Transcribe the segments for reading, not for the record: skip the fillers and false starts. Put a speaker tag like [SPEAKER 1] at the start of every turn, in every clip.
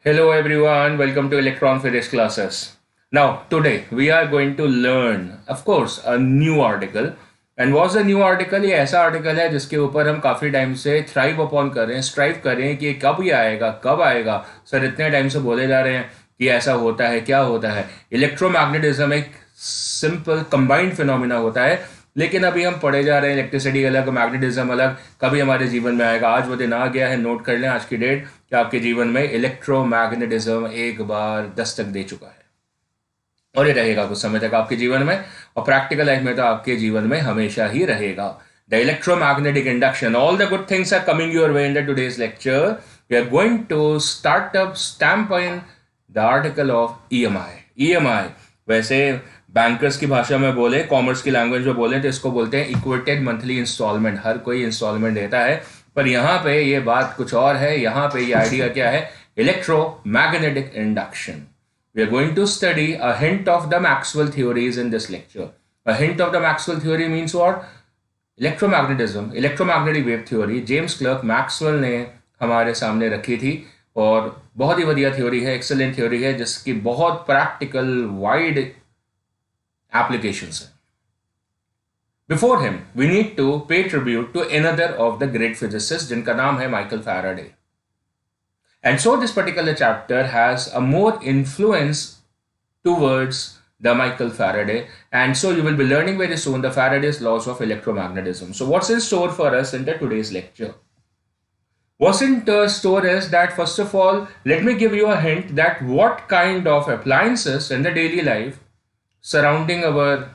[SPEAKER 1] Hello everyone, welcome to Electron Physics classes. Now, today we are going to learn, of course, a new article. And what's a new article? ये ऐसा article है जिसके ऊपर हम काफ़ी time से thrive upon कर रहे हैं, स्ट्राइव कर रहे हैं कि कब ये आएगा, कब आएगा. सर इतने टाइम से बोले जा रहे हैं कि ऐसा होता है, क्या होता है. इलेक्ट्रोमैग्नेटिज्म एक सिंपल कंबाइंड फिनोमिना होता है, लेकिन अभी हम पढ़े जा रहे हैं इलेक्ट्रिसिटी अलग, मैग्नेटिज्म अलग. कभी हमारे जीवन में आएगा. आज वो दिन आ गया है, नोट कर लें आज की डेट कि आपके जीवन में इलेक्ट्रोमैग्नेटिज्म एक बार दस्तक दे चुका है और ये रहेगा कुछ समय तक आपके जीवन में, और प्रैक्टिकल लाइफ में तो आपके जीवन में हमेशा ही रहेगा. The electromagnetic induction, all the good things are coming your way in the today's lecture. We are going to start up stamp in the article of EMI. वैसे बैंकर्स की भाषा में बोले, कॉमर्स की लैंग्वेज में बोले तो इसको बोलते हैं इक्वेटेड मंथली इंस्टॉलमेंट. हर कोई इंस्टॉलमेंट देता है, पर यहाँ पे ये बात कुछ और है. यहाँ पे ये आइडिया क्या है? Electromagnetic induction. We are going to study a hint of the Maxwell theories in this lecture. A hint of the Maxwell theory means what? Electromagnetism, electromagnetic wave theory. James clerk Maxwell ने हमारे सामने रखी थी और बहुत ही बढ़िया theory है, excellent theory है, जिसकी बहुत प्रैक्टिकल वाइड एप्लीकेशंस है. Before him, we need to pay tribute to another of the great physicists जिनका नाम है Michael Faraday. And so this particular chapter has a more influence towards the Michael Faraday. And so you will be learning very soon the Faraday's laws of electromagnetism. So what's in store for us in the today's lecture? What's in store is that, first of all, let me give you a hint that what kind of appliances in the daily life surrounding our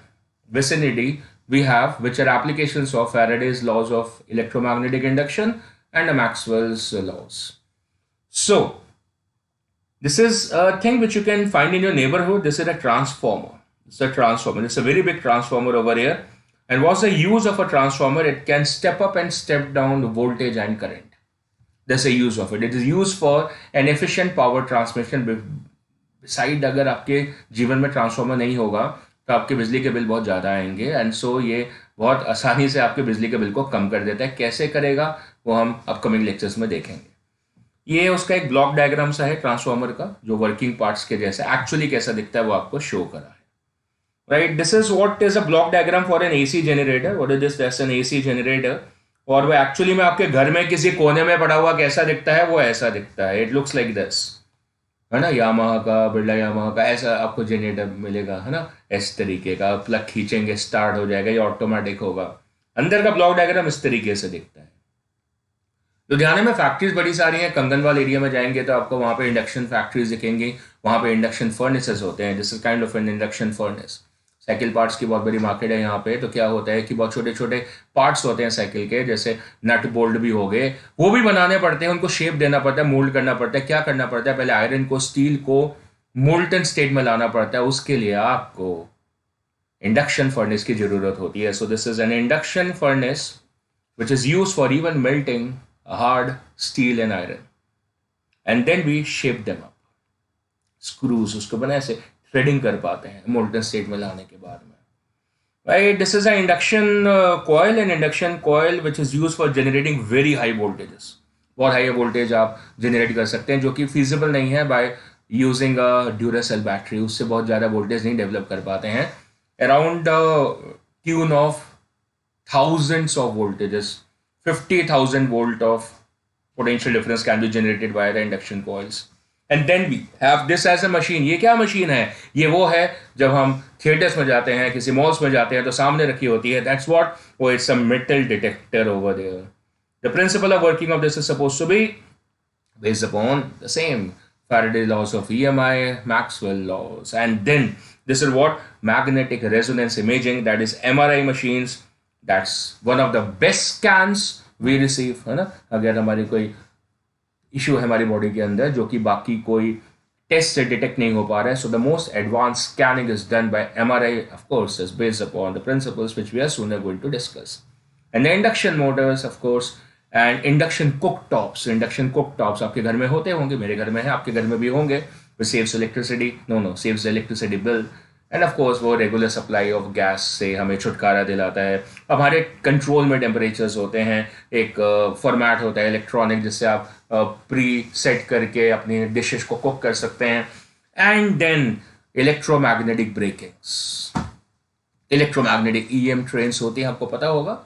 [SPEAKER 1] vicinity we have, which are applications of Faraday's laws of electromagnetic induction and Maxwell's laws. So, this is a thing which you can find in your neighborhood. This is a transformer. It's a transformer. It's a very big transformer over here. And what's the use of a transformer? It can step up and step down voltage and current. That's the use of it. It is used for an efficient power transmission. Beside, अगर आपके जीवन में transformer नहीं होगा तो आपके बिजली के बिल बहुत ज़्यादा आएंगे. एंड सो ये बहुत आसानी से आपके बिजली के बिल को कम कर देता है. कैसे करेगा वो हम अपकमिंग लेक्चर्स में देखेंगे. ये उसका एक ब्लॉक डायग्राम सा है ट्रांसफॉर्मर का, जो वर्किंग पार्ट्स के जैसे एक्चुअली कैसा दिखता है वो आपको शो करा है. Right, this is what is a block diagram for an AC generator. What is this? That's an AC generator. और वो एक्चुअली में आपके घर में किसी कोने में पड़ा हुआ कैसा दिखता है, वो ऐसा दिखता है. इट लुक्स लाइक दिस, है ना. यामाहा का, बिरला यामाहा का ऐसा आपको जनरेटर मिलेगा, है ना. इस तरीके का प्लग खींचेंगे स्टार्ट हो जाएगा, ये ऑटोमेटिक होगा. अंदर का ब्लॉक डायग्राम इस तरीके से दिखता है. लुधियाना में फैक्ट्रीज बड़ी सारी हैं. कंगनवाल एरिया में जाएंगे तो आपको वहाँ पे इंडक्शन फैक्ट्रीज दिखेंगी. वहाँ पे इंडक्शन फर्नेसेस होते हैं. This is kind of N induction furnace. Cycle parts की बहुत बड़ी मार्केट है यहाँ पे. तो क्या होता है कि बहुत छोटे छोटे पार्ट्स होते हैं साइकिल के, जैसे नट बोल्ट भी हो गए, वो भी बनाने पड़ते हैं. उनको शेप देना पड़ता है, मोल्ड करना पड़ता है. क्या करना पड़ता है? पहले आयरन को, स्टील को मोल्टन स्टेट में लाना पड़ता है. उसके लिए आपको इंडक्शन फर्नेस की जरूरत होती है. So this is an induction furnace which is use for even melting hard steel and iron, and then we shape them up. Screws उसको बना ऐसे थ्रेडिंग कर पाते हैं मोल्टन स्टेट में लाने के बाद में. Right, this is an induction coil, and induction coil which is used for generating very high voltages. बहुत हाई वोल्टेज आप जनरेट कर सकते हैं, जो कि feasible नहीं है by using a Duracell battery. उससे बहुत ज़्यादा वोल्टेज नहीं डेवलप कर पाते हैं. Around tune of thousands of voltages, 50,000 volt of potential difference can be generated by the induction coils. And then we have this as a machine. ये क्या machine है? ये वो है जब हम थिएटर्स में जाते हैं, किसी मॉल्स में जाते हैं तो सामने रखी होती है. That's what? Oh, it's a metal detector over there. The principle of working of this is supposed to be based upon the same Faraday laws of EMI, Maxwell laws. And then this is what? Magnetic resonance imaging, that is MRI machines. That's one of the best scans we receive, है ना. अगर हमारी कोई issue है हमारी body के अंदर जो कि बाकी कोई टेस्ट से डिटेक्ट नहीं हो पा रहा है, so the most advance scanning is done by MRI. Of course is based upon the principles which we are soon going to discuss. And the induction motors, of course, and induction cooktops. Induction cooktops आपके घर में होते होंगे, मेरे घर में है, आपके घर में भी होंगे. It saves electricity. No, saves the electricity bill. End of course वो रेगुलर सप्लाई ऑफ गैस से हमें छुटकारा दिलाता है। हमारे कंट्रोल में टेम्परेचर्स होते हैं, एक फॉर्मेट होता है इलेक्ट्रॉनिक जिससे आप प्री सेट करके अपनी डिशेस को कुक कर सकते हैं। And then electromagnetic brakings, electromagnetic EM trains होती हैं, आपको पता होगा,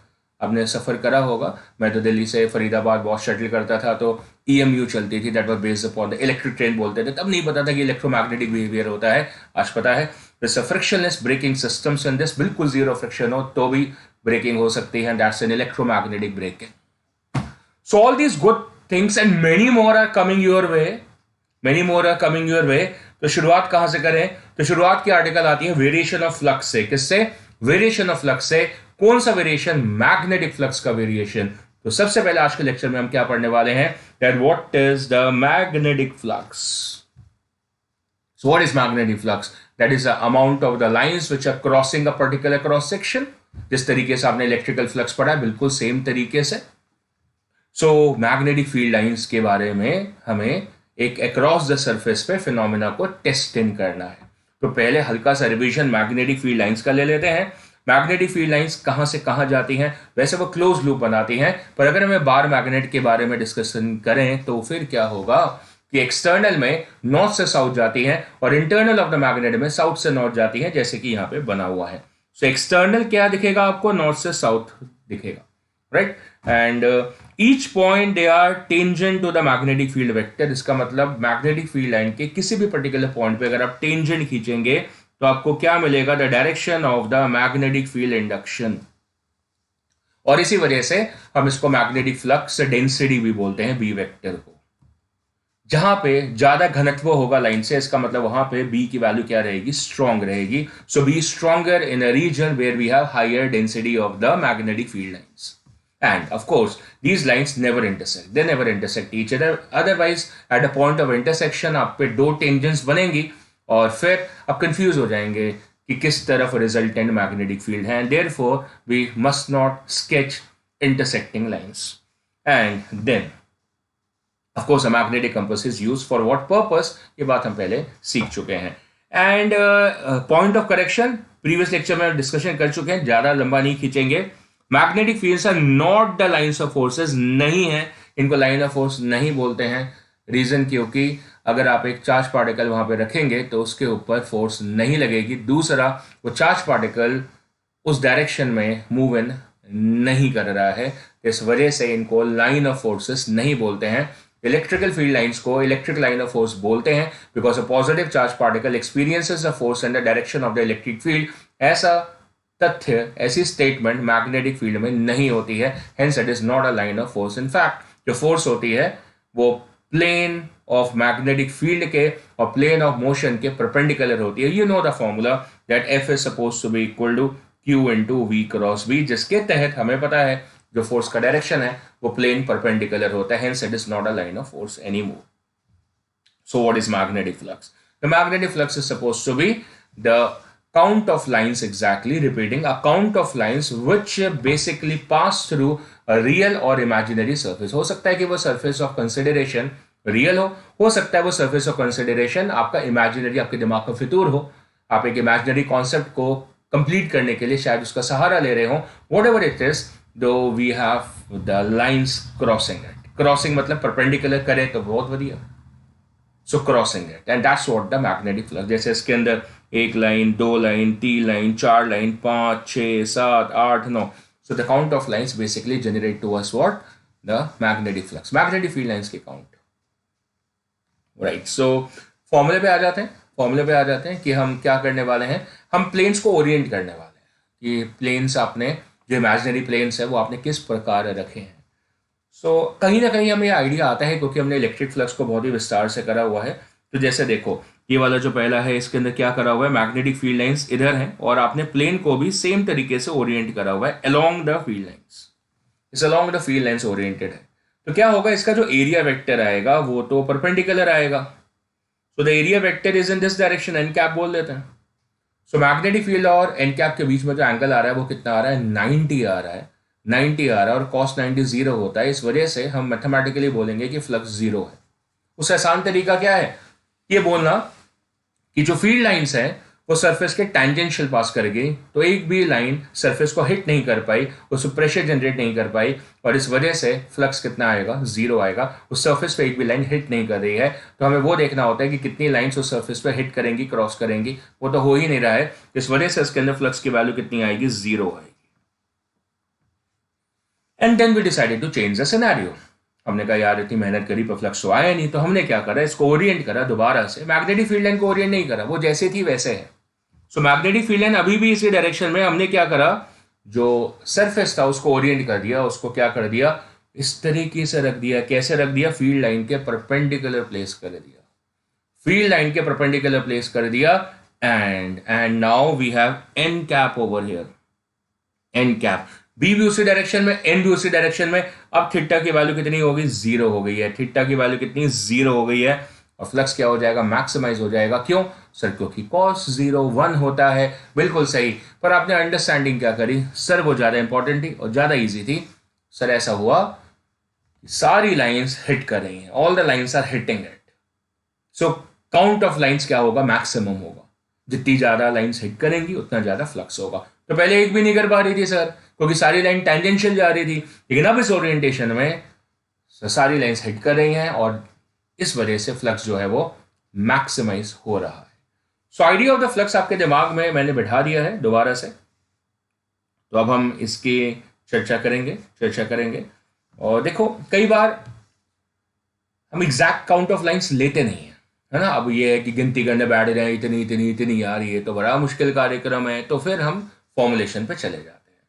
[SPEAKER 1] आपने सफ़र करा होगा। मैं तो दिल्ली से फरीदाबाद बहुत शटल करता था, तो ईएमयू चलती थी, that was based upon the electric train बोलते थे। तब नहीं पता था कि इलेक्ट्रोमैग्नेटिक बिहेवियर होता है, आज पता है। जैसे frictionless braking systems and this, बिल्कुल जीरो फ्रिक्शन हो तो भी ब्रेकिंग हो सकती है, that's an electromagnetic braking. So all these good things and many more are coming your way, many more are coming your way. तो शुरुआत कहां से करें? तो शुरुआत की आर्टिकल आती है वेरिएशन ऑफ फ्लक्स से। किससे? वेरिएशन ऑफ फ्लक्स से। कौन सा वेरिएशन? मैग्नेटिक फ्लक्स का वेरिएशन। तो सबसे पहले आज के लेक्चर में हम क्या पढ़ने वाले हैं? That what is the magnetic flux. So what is magnetic flux? That is the amount of the lines which are crossing a particular cross section. जिस तरीके से आपने इलेक्ट्रिकल फ्लक्स पढ़ा है, बिल्कुल सेम तरीके से। सो मैग्नेटिक फील्ड लाइंस के बारे में हमें एक अक्रॉस द सरफेस पे फिनोमेना को टेस्ट इन करना है। तो पहले हल्का सा रिवीजन मैग्नेटिक फील्ड लाइंस का ले लेते हैं। मैग्नेटिक फील्ड लाइंस कहां से कहां जाती हैं? वैसे वो क्लोज लूप बनाती हैं, पर अगर हमें बार मैग्नेट के बारे में डिस्कशन करें तो फिर क्या होगा कि एक्सटर्नल में नॉर्थ से साउथ जाती हैं और इंटरनल ऑफ द मैग्नेट में साउथ से नॉर्थ जाती हैं, जैसे कि यहां पे बना हुआ है। सो एक्सटर्नल क्या दिखेगा आपको? नॉर्थ से साउथ दिखेगा, right? And each point they are tangent to the magnetic field vector. इसका मतलब मैग्नेटिक फील्ड लाइन के किसी भी पर्टिकुलर पॉइंट पे अगर आप टेंजेंट खींचेंगे तो आपको क्या मिलेगा? The direction of the magnetic field induction. और इसी वजह से हम इसको मैग्नेटिक फ्लक्स डेंसिटी भी बोलते हैं, बी वेक्टर को। जहां पे ज्यादा घनत्व होगा लाइन से, इसका मतलब वहां पे बी की वैल्यू क्या रहेगी? स्ट्रॉन्ग रहेगी। So B stronger in a region where we have higher density of the magnetic field lines. And of course, these lines never intersect. They never intersect each other. Otherwise, at a point of intersection, आप पे दो tangents बनेंगी और फिर आप confuse हो जाएंगे कि किस तरफ रिजल्टेंट मैग्नेटिक फील्ड है। And therefore we must not sketch intersecting lines. And then of course a magnetic compass is used for what purpose? ये बात हम पहले सीख चुके हैं। And point of correction previous lecture में डिस्कशन कर चुके हैं, ज्यादा लंबा नहीं खींचेंगे। Magnetic fields are not the lines of forces, नहीं है, इनको लाइन ऑफ फोर्स नहीं बोलते हैं। रीजन क्योंकि अगर आप एक चार्ज पार्टिकल वहां पे रखेंगे तो उसके ऊपर फोर्स नहीं लगेगी। दूसरा, वो चार्ज पार्टिकल उस डायरेक्शन में मूव इन नहीं कर रहा है, इस वजह से इनको लाइन ऑफ फोर्सेस नहीं बोलते हैं। इलेक्ट्रिकल फील्ड लाइंस को इलेक्ट्रिक लाइन ऑफ फोर्स बोलते हैं because a positive charge particle experiences the force and the direction of the electric field. ऐसा तथ्य, ऐसी स्टेटमेंट मैग्नेटिक फील्ड में नहीं होती है, hence it is not a line of force. In fact जो फोर्स होती है वो प्लेन ऑफ मैग्नेटिक फील्ड के और प्लेन ऑफ मोशन के परपेंडिकुलर होती है। You know the formula that F is suppose to be equal to Q into V cross B, जिसके तहत हमें पता है जो फोर्स का डायरेक्शन है वो प्लेन परपेंडिकुलर होता है, hence it is not a line of force any more. So what is magnetic flux? The magnetic flux is suppose to be the count of lines, exactly repeating, a count of lines which basically pass through a real or imaginary surface। हो सकता है कि वो surface of consideration real हो सकता है वो surface of consideration आपका imaginary, आपके दिमाग का फितूर हो। आप एक imaginary concept को complete करने के लिए शायद उसका सहारा ले रहे हो। whatever it is, though we have the lines crossing it। crossing मतलब perpendicular करे तो बहुत बढ़िया। So crossing it, and that's what the magnetic flux. जैसे इसके अंदर एक लाइन, दो लाइन, तीन लाइन, चार line, 5, 6, 7, 8, 9। So the count of lines basically generate to us what? The magnetic flux, magnetic field lines के काउंट, राइट। सो फॉर्मूले पे आ जाते हैं, फॉर्मूले पे आ जाते हैं कि हम क्या करने वाले हैं। हम प्लेन्स को ओरिएंट करने वाले हैं कि प्लेन्स आपने, जो इमेजिनरी प्लेन्स है वो आपने किस प्रकार रखे हैं। सो कहीं ना कहीं हमें आइडिया आता है क्योंकि हमने इलेक्ट्रिक फ्लक्स को बहुत ही विस्तार से करा हुआ है। तो जैसे देखो, ये वाला जो पहला है इसके अंदर क्या करा हुआ है? मैग्नेटिक फील्ड लाइंस इधर है और आपने प्लेन को भी सेम तरीके से ओरिएंट करा हुआ है अलोंग द फील्ड लाइंस। इस along the field lines oriented है। तो क्या होगा? इसका जो एरिया वेक्टर आएगा वो तो परपेंडिकुलर आएगा। So the area vector is in this direction, N cap बोल देते हैं। सो मैग्नेटिक फील्ड और एन कैप के बीच में जो एंगल आ रहा है वो कितना आ रहा है? 90 आ रहा है। 90 आ रहा है और कॉस 90 जीरो होता है। इस वजह से हम मैथमेटिकली बोलेंगे कि फ्लक्स जीरो है। उसका आसान तरीका क्या है? ये बोलना कि जो फील्ड लाइंस है वो सरफेस के टैंजेंशियल पास कर गई, तो एक भी लाइन सरफेस को हिट नहीं कर पाई, उस प्रेशर जनरेट नहीं कर पाई, और इस वजह से फ्लक्स कितना आएगा, 0 आएगा। उस सरफेस पे एक भी लाइन हिट नहीं कर रही है, तो हमें वो देखना होता है कि कितनी लाइन्स उस सरफेस पे हिट करेंगी, क्रॉस करेंगी। वो तो हो ही नहीं रहा है, इस वजह से इसके अंदर फ्लक्स की वैल्यू कितनी आएगी, 0 आएगी। And then we decided to change the scenario. हमने कहा यार इतनी मेहनत करी पर फ्लक्स तो आया नहीं, तो हमने क्या करा, इसको ओरिएंट करा दोबारा से। मैग्नेटिक फील्ड लाइन को ओरिएंट नहीं करा, वो जैसे थी वैसे है। सो मैग्नेटिक फील्ड लाइन अभी भी इसी डायरेक्शन में, हमने क्या करा, जो सरफेस था उसको ओरिएंट कर दिया, उसको क्या कर दिया, इस तरीके से रख दिया। कैसे रख दिया, फील्ड लाइन के परपेंडिकुलर प्लेस कर दिया, फील्ड लाइन के परपेंडिकुलर प्लेस कर दिया। And now we have N cap over here, N cap. B भी उसी डायरेक्शन में, एन भी उसी डायरेक्शन में। अब थीटा की वैल्यू कितनी हो गई, 0 हो गई है। थीटा की वैल्यू कितनी, 0 हो गई है, और फ्लक्स क्या हो जाएगा, मैक्सिमाइज हो जाएगा। क्यों सर, क्योंकि cos 0 1 होता है। बिल्कुल सही, पर आपने अंडरस्टैंडिंग क्या करी सर, वो ज्यादा इंपॉर्टेंट थी और ज्यादा इजी थी। सर ऐसा हुआ सारी लाइंस हिट कर रही हैं, all the lines are hitting it, so count of lines क्या होगा, मैक्सिमम होगा। जितनी ज्यादा लाइंस हिट करेंगी उतना ज्यादा फ्लक्स होगा। तो पहले एक भी नहीं कर पा रही थी सर, क्योंकि सारी लाइन टेंजेंशियल जा रही थी, लेकिन अब इस ओरिएंटेशन में सारी लाइंस हिट कर रही हैं, और इस वजह से फ्लक्स जो है वो मैक्सिमाइज हो रहा है। So idea of the flux आपके दिमाग में मैंने बिठा दिया है दोबारा से। तो अब हम इसकी चर्चा करेंगे। और देखो, कई बार हम एग्जैक्ट काउंट ऑफ लाइंस लेते नहीं है, है ना। अब ये है कि गिनती करने बैठ रहे हैं, इतनी इतनी इतनी यार, ये तो बड़ा मुश्किल कार्यक्रम है, तो फिर हम फॉर्मुलेशन पे चले जाते हैं।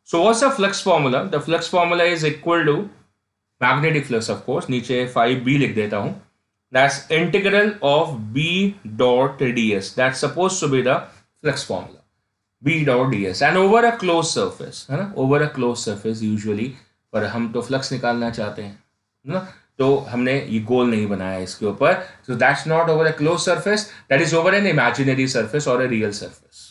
[SPEAKER 1] So what's the flux formula, the flux formula is equal to magnetic flux, of course नीचे 5b लिख देता हूं, that's integral of b dot ds, that's suppose to be the flux formula, b dot ds, and over a close surface, है ना, over a close surface usually, पर हम तो flux निकालना चाहते हैं ना, तो हमने ये गोल नहीं बनाया इसके ऊपर। So that's not over a close surface, that is over an imaginary surface और अ रियल सरफेस।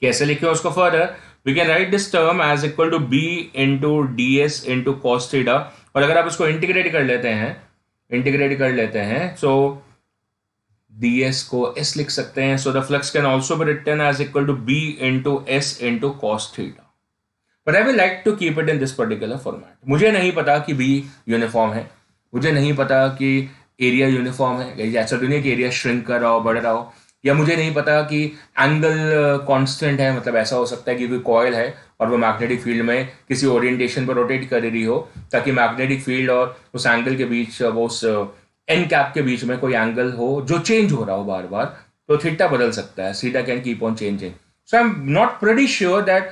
[SPEAKER 1] कैसे लिखे उसको further, we can write this term as equal to b into ds into cos theta, और अगर आप इसको integrate कर लेते हैं सो ds को s लिख सकते हैं। So the flux can also be written as equal to b into s into cos theta, but I will like to keep it in this particular format. मुझे नहीं पता कि b यूनिफॉर्म है, मुझे नहीं पता कि एरिया यूनिफॉर्म है, ऐसा तो नहीं कि एरिया श्रिंक कर रहा हो, बढ़ रहा हो, या मुझे नहीं पता कि एंगल कांस्टेंट है, मतलब ऐसा हो सकता है कि कोई कॉइल है और वो मैग्नेटिक फील्ड में किसी ओरिएंटेशन पर रोटेट कर रही हो, ताकि मैग्नेटिक फील्ड और उस एंगल के बीच, वो उस एन कैप के बीच में कोई एंगल हो जो चेंज हो रहा हो बार बार, तो थीटा बदल सकता है, theta can keep on changing. So I am not pretty sure that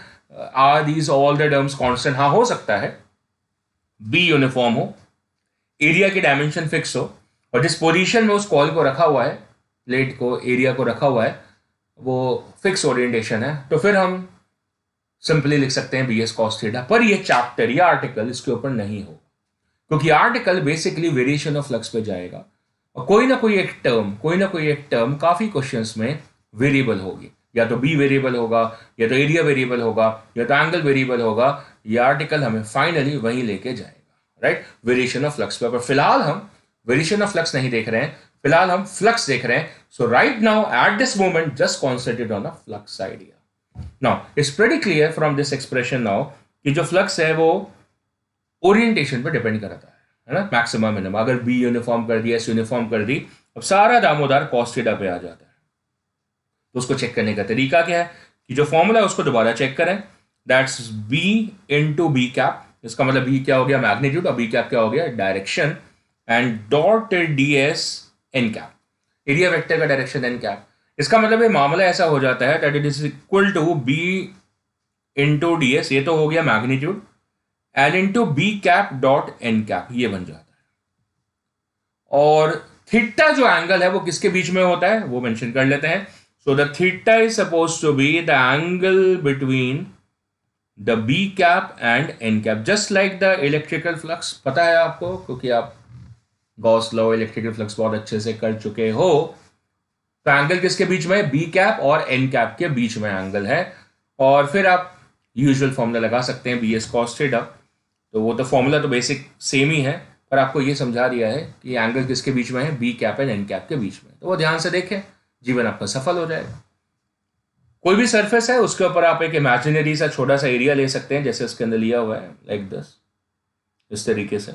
[SPEAKER 1] are these all the terms constant. हाँ, हो सकता है बी यूनिफॉर्म हो, एरिया की डायमेंशन फिक्स हो, और जिस पोजीशन में उस कॉइल को रखा हुआ है, प्लेट को, एरिया को रखा हुआ है, वो फिक्स ओरिएंटेशन है, तो फिर हम सिंपली लिख सकते हैं bs cos थीटा। पर ये चैप्टर या आर्टिकल इसके ऊपर नहीं होगा, क्योंकि article basically variation of flux पे जाएगा, और कोई ना कोई एक टर्म काफी क्वेश्चंस में वेरिएबल होगी, या तो बी वेरिएबल होगा, या तो एरिया वेरिएबल होगा, या तो एंगल वेरिएबल होगा। ये आर्टिकल हमें फाइनली वहीं लेके जाएगा, राइट, वेरिएशन ऑफ फ्लक्स पे। पर फिलहाल हम वेरिएशन ऑफ फ्लक्स नहीं देख रहे हैं, फिलहाल हम फ्लक्स देख रहे हैं। So right now at this moment just concentrate on a flux idea. Now it's pretty clear from this expression now कि जो फ्लक्स है वो ओरिएंटेशन पर डिपेंड करता है ना, मैक्सिमम मिनिमम। अगर बी यूनिफॉर्म कर दी, एस यूनिफॉर्म कर दी, अब सारा दामोदार कॉस थीटा पे आ जाता है। तो उसको चेक करने का तरीका क्या है कि जो फॉर्मूला है उसको दोबारा चेक करें, that's B into B cap, इसका मतलब बी क्या हो गया, मैग्नीट्यूड, और बी कैप क्या हो गया, direction, and dot ds N cap, area vector का डायरेक्शन एन कैप। इसका मतलब ये मामला ऐसा हो जाता है that it is equal to B into ds, ये तो हो गया magnitude, and into B cap dot N cap, ये बन जाता है। और थीटा जो एंगल है वो किसके बीच में होता है वो मेंशन कर लेते हैं। So the theta is suppose to be the angle between the B cap and N cap, just like the electrical flux. पता है आपको, क्योंकि आप गॉस लॉ, इलेक्ट्रिकल फ्लक्स बहुत अच्छे से कर चुके हो। तो एंगल किसके बीच में, बी कैप और एन कैप के बीच में एंगल है, और फिर आप यूजुअल फॉर्मूला लगा सकते हैं bs cos थीटा। तो वो तो फॉर्मूला तो बेसिक सेम ही है, पर आपको ये समझा दिया है कि एंगल किसके बीच में है, B cap and N cap के बीच में। तो वो ध्यान से देखें, जीवन आपका सफल हो जाएगा। कोई भी सरफेस है उसके ऊपर आप एक इमेजिनरी सा छोटा सा एरिया ले सकते हैं, जैसे इसके अंदर लिया हुआ है लाइक दिस, इस तरीके से,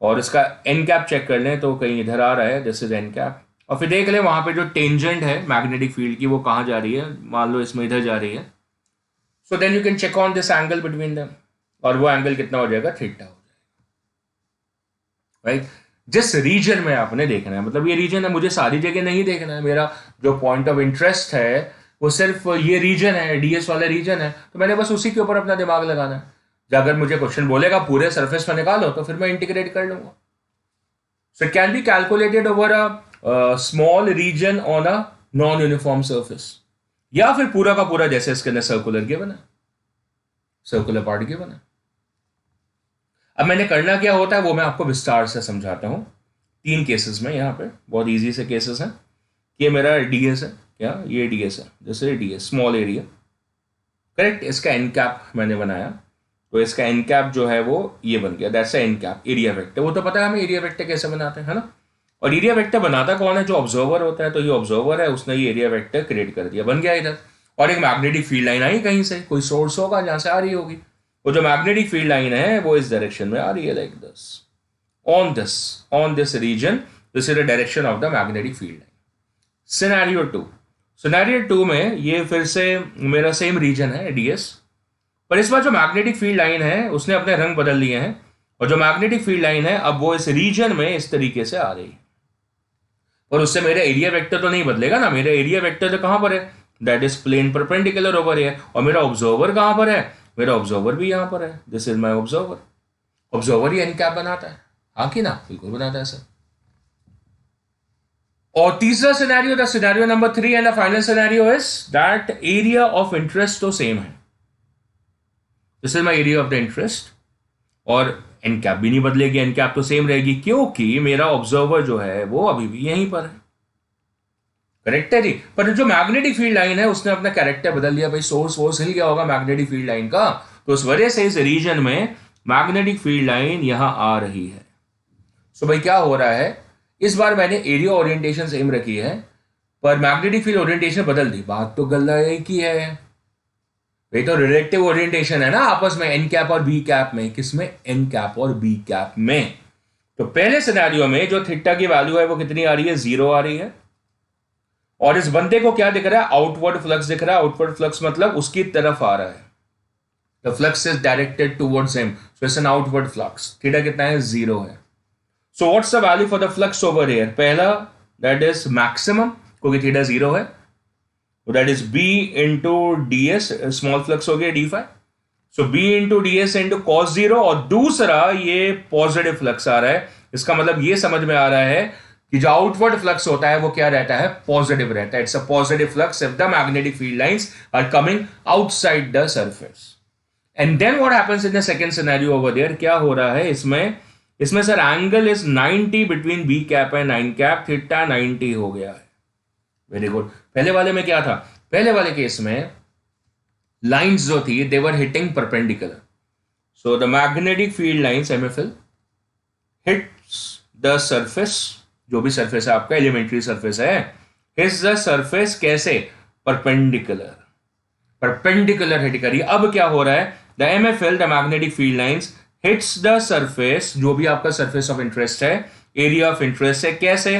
[SPEAKER 1] और इसका एन कैप चेक कर लें तो कहीं इधर आ रहा है, दिस इज एन कैप, और फिर देख लें वहां पे जो टेंजेंट है मैग्नेटिक फील्ड की वो कहाँ जा रही है, मान लो इसमें इधर जा रही है। So then you can check on this angle between them, और वो एंगल कितना हो जाएगा, थीटा हो जाएगा, राइट। जिस रीजन में आपने देखना है, मतलब ये रीजन है, मुझे सारी जगह नहीं देखना है, मेरा जो पॉइंट ऑफ इंटरेस्ट है वो सिर्फ ये रीजन है, डीएस वाला रीजन है, तो मैंने बस उसी के ऊपर अपना दिमाग लगाना है। अगर मुझे क्वेश्चन बोलेगा पूरे सरफेस में निकालो तो फिर मैं इंटीग्रेट कर लूंगा। So it can be calculated over a small region on a non uniform surface, या फिर पूरा का पूरा जैसे इसके अंदर सर्कुलर के बना, सर्कुलर पार्ट के बना। अब मैंने करना क्या होता है वो मैं आपको विस्तार से समझाता हूं 3 केसेस में। यहाँ पे बहुत इजी से केसेस हैं। ये मेरा डीएस है, क्या ये डीएस है, जैसे डीएस स्मॉल एरिया, करेक्ट। इसका एन कैप मैंने बनाया, तो इसका एन कैप जो है वो ये बन गया, that's an cap area vector. वो तो पता है हमें एरिया वेक्टर कैसे बनाते हैं, है ना। और एरिया वेक्टर बनाता कौन है, जो ऑब्जर्वर होता है। तो ये ऑब्जर्वर है, उसने ये एरिया वेक्टर क्रिएट कर दिया, बन गया इधर। और एक मैग्नेटिक फील्ड लाइन आई कहीं से, कोई सोर्स होगा जहां से आ रही होगी, वो जो मैग्नेटिक फील्ड लाइन है वो इस डायरेक्शन में आ रही है, like this, on this region, this is the direction of the magnetic field line. Scenario 2 में ये फिर से मेरा सेम रीजन है डीएस, पर इस बार जो मैग्नेटिक फील्ड लाइन है उसने अपने रंग बदल लिए हैं, और जो मैग्नेटिक फील्ड लाइन है अब वो इस रीजन में इस तरीके से आ रही है। और उससे मेरा एरिया वेक्टर तो नहीं बदलेगा ना, मेरा एरिया वेक्टर तो कहां पर है, that is plane perpendicular over है। और मेरा ऑब्जर्वर कहां पर है, मेरा ऑब्जर्वर भी यहां पर है, this is my observer. Observer ही एन कैप बनाता है, हाँ कि ना, बिल्कुल बनाता है सर। और तीसरा scenario, the scenario number 3 and the final scenario is that area of interest तो सेम है, this is my area of the interest, और एन कैप भी नहीं बदलेगी, एन कैप तो सेम रहेगी, क्योंकि मेरा ऑब्जर्वर जो है वो अभी भी यहीं पर है, करेक्ट है जी। पर जो मैग्नेटिक फील्ड लाइन है उसने अपना कैरेक्टर बदल दिया, भाई सोर्स हिल गया होगा मैग्नेटिक फील्ड लाइन का, तो उस वजह से इस रीजन में मैग्नेटिक फील्ड लाइन यहां आ रही है। सो भाई क्या हो रहा है, इस बार मैंने एरिया ओरिएंटेशन सेम रखी है, पर मैग्नेटिक फील्ड ओरिएंटेशन बदल दी। बात तो गल्ला एक ही है, ये तो रिलेटिव ओरिएंटेशन है ना आपस में, एन कैप और बी कैप में। किसमें, एन कैप और बी कैप में। तो पहले सिनेरियो में जो थीटा की वैल्यू है वो कितनी आ रही है, 0 आ रही है, और इस बंदे को क्या दिख रहा है, आउटवर्ड फ्लक्स दिख रहा है। आउटवर्ड फ्लक्स मतलब उसकी तरफ आ रहा है, the flux is directed towards him, so it's an outward flux. Theta कितना है, 0 है। So what's the value for the flux over here, पहला दैट इज मैक्सिमम, क्योंकि थीटा 0 है, तो that is B into D S, small flux हो गया D phi, so B into D S into cos 0। और दूसरा ये पॉजिटिव फ्लक्स आ रहा है, इसका मतलब ये समझ में आ रहा है कि जो आउटवर्ड फ्लक्स होता है वो क्या रहता है, पॉजिटिव रहता है। It's a positive flux if the magnetic field lines are coming outside the surface. And then what happens in the second scenario over there, क्या हो रहा है इसमें sir angle is 90 between B cap and nine cap, theta 90 हो गया है। Very good. पहले वाले में क्या था, पहले वाले केस में लाइंस जो थी they were hitting perpendicular, so the magnetic field lines MFL hits the surface, जो भी सरफेस है आपका एलिमेंट्री सरफेस है, हिट्स द सरफेस कैसे, परपेंडिकुलर, परपेंडिकुलर हिट करिए। अब क्या हो रहा है, the MFL the magnetic field lines hits the surface, जो भी आपका सरफेस ऑफ इंटरेस्ट है, एरिया ऑफ इंटरेस्ट है, कैसे,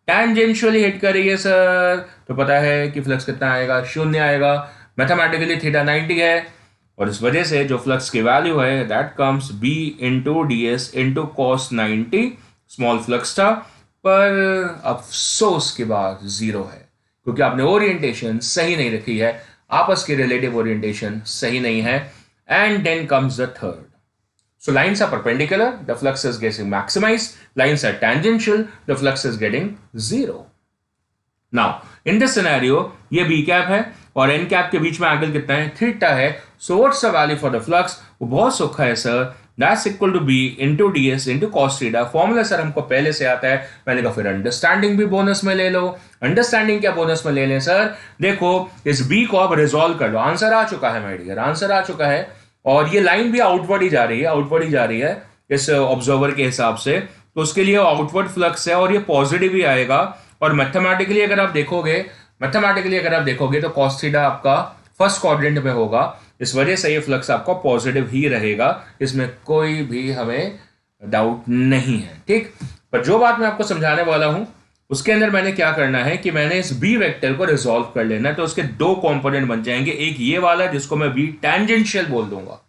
[SPEAKER 1] टेंजेंशियली हिट कर रही है सर। तो पता है कि फ्लक्स कितना आएगा, 0 आएगा, मैथमेटिकली थीटा 90 है, और इस वजह से जो फ्लक्स की वैल्यू है that comes B into D S into cos 90। Small flux था, पर अफसोस के बाद 0 है, क्योंकि आपने ओरिएंटेशन सही नहीं रखी है, आपस की रिलेटिव ओरिएंटेशन सही नहीं है। And then comes the third, so lines are perpendicular, the flux is getting maximized, lines are tangential, the flux is getting 0. Now in this scenario ये b cap है और n cap के बीच में angle कितना है, थीटा है। so what's the value for the flux, वो बहुत सोखा है sir, that's equal to b into ds into cos theta। Formula sir हमको पहले से आता है, मैंने कहा फिर अंडरस्टैंडिंग भी बोनस में ले लो। अंडरस्टैंडिंग क्या बोनस में ले लें सर, देखो इस b को आप रिजॉल्व कर लो, आंसर आ चुका है माय डियर, आंसर आ चुका है। और ये लाइन भी आउटवर्ड ही जा रही है, आउटवर्ड ही जा रही है इस ऑब्जर्वर के हिसाब से, तो उसके लिए आउटवर्ड फ्लक्स है और ये पॉजिटिव ही आएगा। और मैथमेटिकली अगर आप देखोगे, मैथमेटिकली अगर आप देखोगे तो cos थीटा आपका फर्स्ट क्वाड्रेंट में होगा, इस वजह से ये फ्लक्स आपका पॉजिटिव ही रहेगा, इसमें कोई भी हमें डाउट नहीं है, ठीक। पर जो बात मैं आपको समझाने वाला हूं उसके अंदर मैंने क्या करना है कि मैंने इस बी वेक्टर को रिजॉल्व कर लेना है। तो उसके दो कंपोनेंट बन जाएंगे, एक ये वाला जिसको मैं बी टेंजेंशियल बोल दूंगा,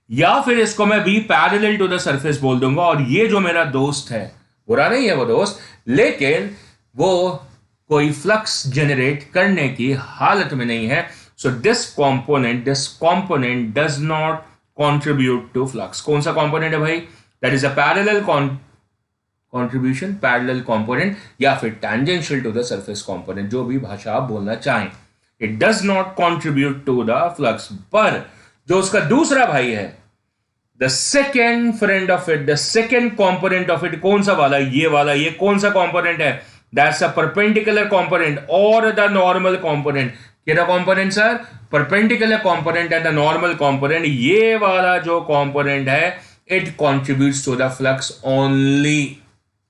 [SPEAKER 1] या फिर इसको मैं B parallel to the surface बोल दूंगा। और ये जो मेरा दोस्त है, बुरा नहीं है वो दोस्त, लेकिन वो कोई फ्लक्स जनरेट करने की हालत में नहीं है। So this component does not contribute to flux. कौन सा कंपोनेंट है भाई? That is a parallel contribution, parallel component, या फिर tangential to the surface component, जो भी भाषा आप बोलना चाहें। It does not contribute to the flux. पर जो उसका दूसरा भाई है, the second friend of it, the second component of it, कौन सा वाला? ये वाला। ये कौन सा कंपोनेंट है? दैट्स अ परपेंडिकुलर कंपोनेंट और द नॉर्मल कंपोनेंट। क्या component sir? Perpendicular component and the normal component. ये वाला जो कंपोनेंट है, it contributes to the flux only.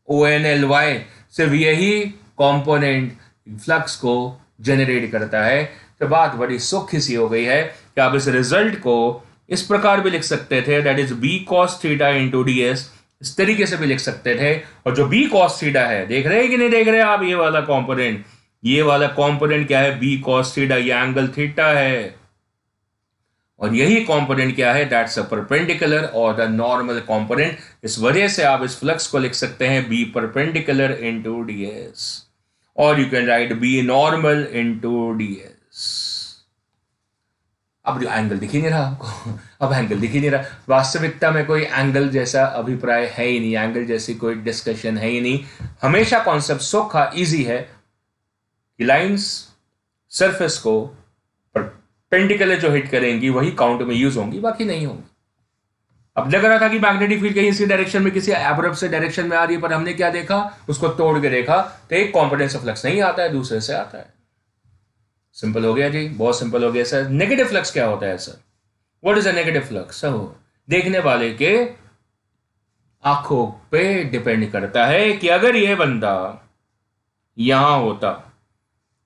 [SPEAKER 1] ONLY, सिर्फ यही कंपोनेंट फ्लक्स को जनरेट करता है। तो बात बड़ी सौखी सी हो गई है कि आप इस रिजल्ट को इस प्रकार भी लिख सकते थे, that is B cos theta into DS। इस तरीके से भी लिख सकते थे। और जो B cos थीटा है, देख रहे हैं कि नहीं देख रहे हैं आप? ये वाला कंपोनेंट, ये वाला कंपोनेंट क्या है? B cos थीटा, ये एंगल थीटा है। और यही कंपोनेंट क्या है? दैट्स अ परपेंडिकुलर और द नॉर्मल कंपोनेंट। इस वजह से आप इस फ्लक्स को लिख सकते हैं B परपेंडिकुलर इंटू DS, और you can write B normal into DS। अब जो एंगल दिख ही नहीं रहा आपको, अब एंगल दिख ही नहीं रहा। वास्तविकता में कोई एंगल जैसा अभिप्राय है ही नहीं, एंगल जैसी कोई डिस्कशन है ही नहीं। हमेशा कॉन्सेप्ट सोखा इजी है कि लाइंस सरफेस को परपेंडिकुलर जो हिट करेंगी वही काउंट में यूज होंगी, बाकी नहीं होंगी। अब लग रहा था कि मैग्नेटिक फील्ड कहीं इसी डायरेक्शन में, किसी एब्रप्ट से डायरेक्शन में आ रही है, पर हमने क्या देखा? उसको तोड़ के देखा तो एक कंपोनेंट से फ्लक्स नहीं आता है, दूसरे से आता है। सिंपल हो गया जी, बहुत सिंपल हो गया सर। नेगेटिव फ्लक्स क्या होता है sir? What is a negative flux? देखने वाले के आंखों पे डिपेंड करता है कि अगर ये बंदा यहां होता,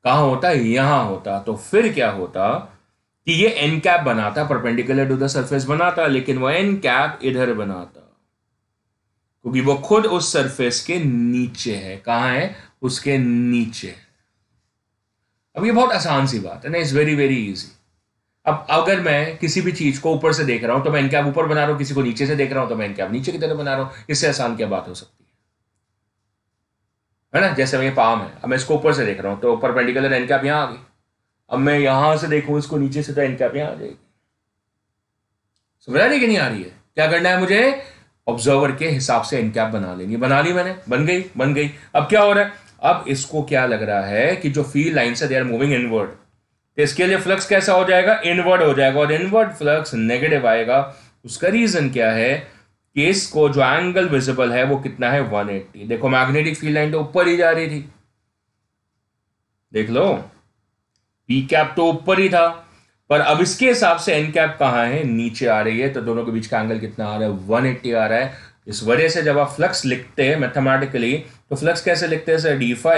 [SPEAKER 1] कहां होता? यहां होता, तो फिर क्या होता कि ये एन कैप बनाता, परपेंडिकुलर टू द सरफेस बनाता, लेकिन वो एन कैप इधर बनाता, क्योंकि वो खुद उस सरफेस के नीचे है। कहां है? उसके नीचे। अब ये बहुत आसान सी बात है ना, इट्स वेरी वेरी इजी। अब अगर मैं किसी भी चीज को ऊपर से देख रहा हूं तो मैं एन कैप ऊपर बना रहा हूं, किसी को नीचे से देख रहा हूं तो मैं एन कैप नीचे की तरफ बना रहा हूं। इससे आसान क्या बात हो सकती है ना? जैसे ये पाम है, अब मैं इसको ऊपर से देख रहा हूं तो परपेंडिकुलर एन कैप यहां आ गई। अब मैं यहां से देखूं इसको नीचे से, तो एन कैप यहां आ जाएगी। समझ आ रही कि नहीं आ रही है? क्या करना है मुझे? ऑब्जर्वर के हिसाब से एन कैप बना लेंगे। बना ली मैंने, बन गई, बन गई। अब क्या हो रहा है? अब इसको क्या लग रहा है कि जो फील्ड लाइन से दे आर मूविंग इनवर्ड, तो इसके लिए फ्लक्स कैसा हो जाएगा? इनवर्ड हो जाएगा, और इनवर्ड फ्लक्स नेगेटिव आएगा। उसका रीजन क्या है कि इसको जो एंगल विजिबल है वो कितना है? 180। देखो मैग्नेटिक फील्ड लाइन तो ऊपर ही जा रही थी, देख लो, पी कैप तो ऊपर ही था, पर अब इसके हिसाब से एन कैप कहां है? नीचे आ रही है। तो दोनों के बीच का एंगल कितना आ रहा है? 180 आ रहा है। इस वजह से जब आप फ्लक्स लिखते हैं मैथमेटिकली, तो फ्लक्स कैसे लिखते हैं sir? d∅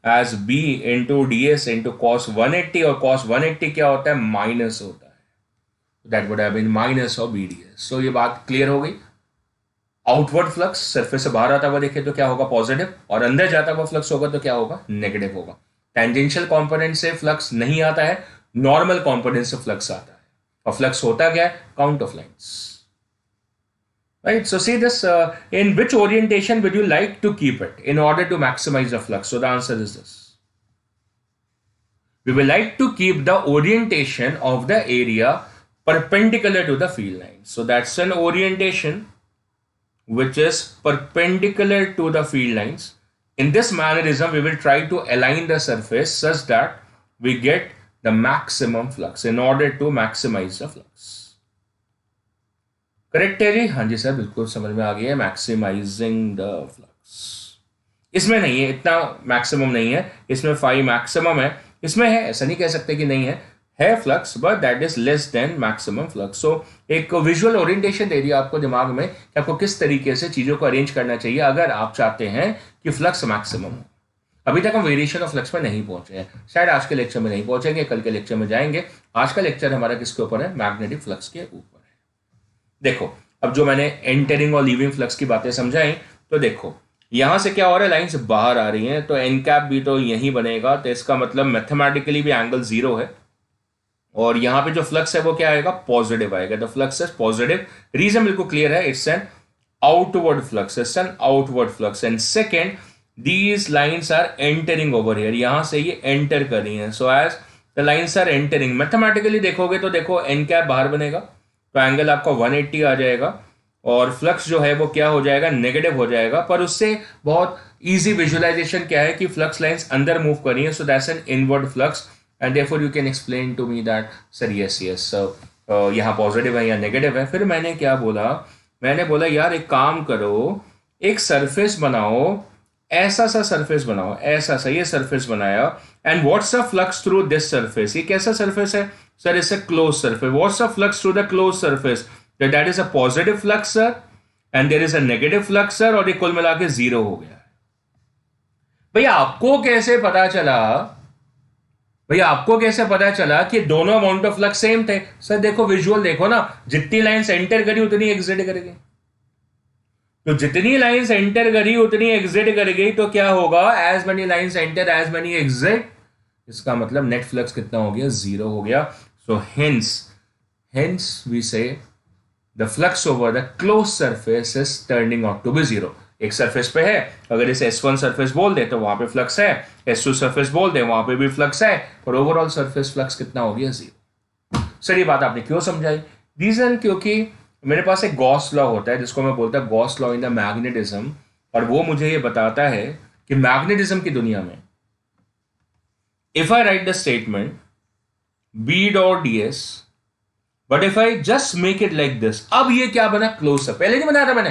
[SPEAKER 1] as b into ds into cos 180, और cos 180 क्या होता है? माइनस होता है। That would have been minus of bds। सो ये बात क्लियर हो गई। आउटवर्ड फ्लक्स सरफेस से बाहर आता हुआ देखे तो क्या होगा? पॉजिटिव, और अंदर जाता हुआ फ्लक्स होगा तो क्या होगा? नेगेटिव होगा। टेंजेंशियल कंपोनेंट से फ्लक्स नहीं आता है, नॉर्मल कंपोनेंट से फ्लक्स आता है। और फ्लक्स होता क्या है? Count of lines. Right, so see this, in which orientation would you like to keep it in order to maximize the flux? So the answer is this. We will like to keep the orientation of the area perpendicular to the field line. So that's an orientation which is perpendicular to the field lines. In this mannerism, we will try to align the surface such that we get the maximum flux in order to maximize the flux. Correct है जी? हाँ जी sir, बिल्कुल समझ में आ गया है। Maximising the flux, इसमें नहीं है, इतना मैक्सिमम नहीं है, इसमें 5 मैक्सिमम है। इसमें है, ऐसा नहीं कह सकते कि नहीं है flux, but that is less than maximum flux. So एक विजुअल ओरिएंटेशन दे दिया आपको दिमाग में कि आपको किस तरीके से चीजों को अरेंज करना चाहिए अगर आप चाहते हैं कि फ्लक्स मैक्सिमम हो। अभी तक हम वेरिएशन ऑफ फ्लक्स में नहीं पहुंचे हैं, शायद आज के लेक्चर में नहीं पहुंचेंगे, कल के लेक्चर में जाएंगे। आज का लेक्चर हमारा किसके ऊपर है? मैग्नेटिक फ्लक्स के ऊपर है। देखो, अब जो मैंने एंटरिंग और लीविंग फ्लक्स की बातें समझाई, तो देखो यहां से क्या हो रहा है, लाइन से बाहर आ रही है, तो एन कैप भी तो यही बनेगा, तो इसका मतलब मैथमेटिकली भी एंगल 0 है। और यहां पे जो फ्लक्स है वो क्या आएगा? पॉजिटिव आएगा। The flux is positive. Reason बिल्कुल क्लियर है, it's an outward flux, it's an outward flux. And second, these lines are entering over here, यहां से ये एंटर कर रही हैं। so as the lines are entering, mathematically देखोगे तो देखो एन कैप बाहर बनेगा, तो एंगल आपका 180 आ जाएगा, और फ्लक्स जो है वो क्या हो जाएगा? नेगेटिव हो जाएगा। पर उससे बहुत इजी विजुअलाइजेशन क्या है कि फ्लक्स लाइंस अंदर मूव कर रही है, so that's an inward flux, and therefore you can explain to me that sir yes yes यहाँ पॉजिटिव है या नेगेटिव है। फिर मैंने क्या बोला? मैंने बोला यार एक काम करो, एक सरफेस बनाओ, ऐसा सा सरफेस बनाओ, ऐसा सा ये सरफेस बनाया, and what's the flux through this surface? ये कैसा सरफेस है sir? It's a close surface. What's the flux through the close surface? That is a positive flux sir, and there is a negative flux sir, और ये कुल मिला के 0 हो गया। भैया आपको कैसे पता चला? भैया आपको कैसे पता चला कि दोनों अमाउंट ऑफ फ्लक्स सेम थे? सर देखो, विजुअल देखो ना, जितनी लाइंस एंटर करी उतनी एग्जिट करेगी, तो जितनी लाइंस एंटर करी उतनी एग्जिट कर गई, तो क्या होगा? As many lines enter as many exit, इसका मतलब नेट फ्लक्स कितना हो गया? 0 हो गया। So hence we say the flux over the close surface is turning out to be 0। एक सरफेस पे है, अगर इसे S1 सरफेस बोल दे तो वहां पे फ्लक्स है, S2 सरफेस बोल दे वहां पे भी फ्लक्स है, और ओवरऑल सरफेस फ्लक्स कितना हो गया? 0। सर ये बात आपने क्यों समझाई? रीजन, क्योंकि मेरे पास एक गॉस लॉ होता है जिसको मैं बोलता हूं Gauss law in the magnetism, और वो मुझे ये बताता है कि मैग्नेटिज्म की दुनिया में if I right the statement B dot ds, but if I just make it like this, अब ये क्या बना? क्लोज। पहले नहीं बनाया था मैंने,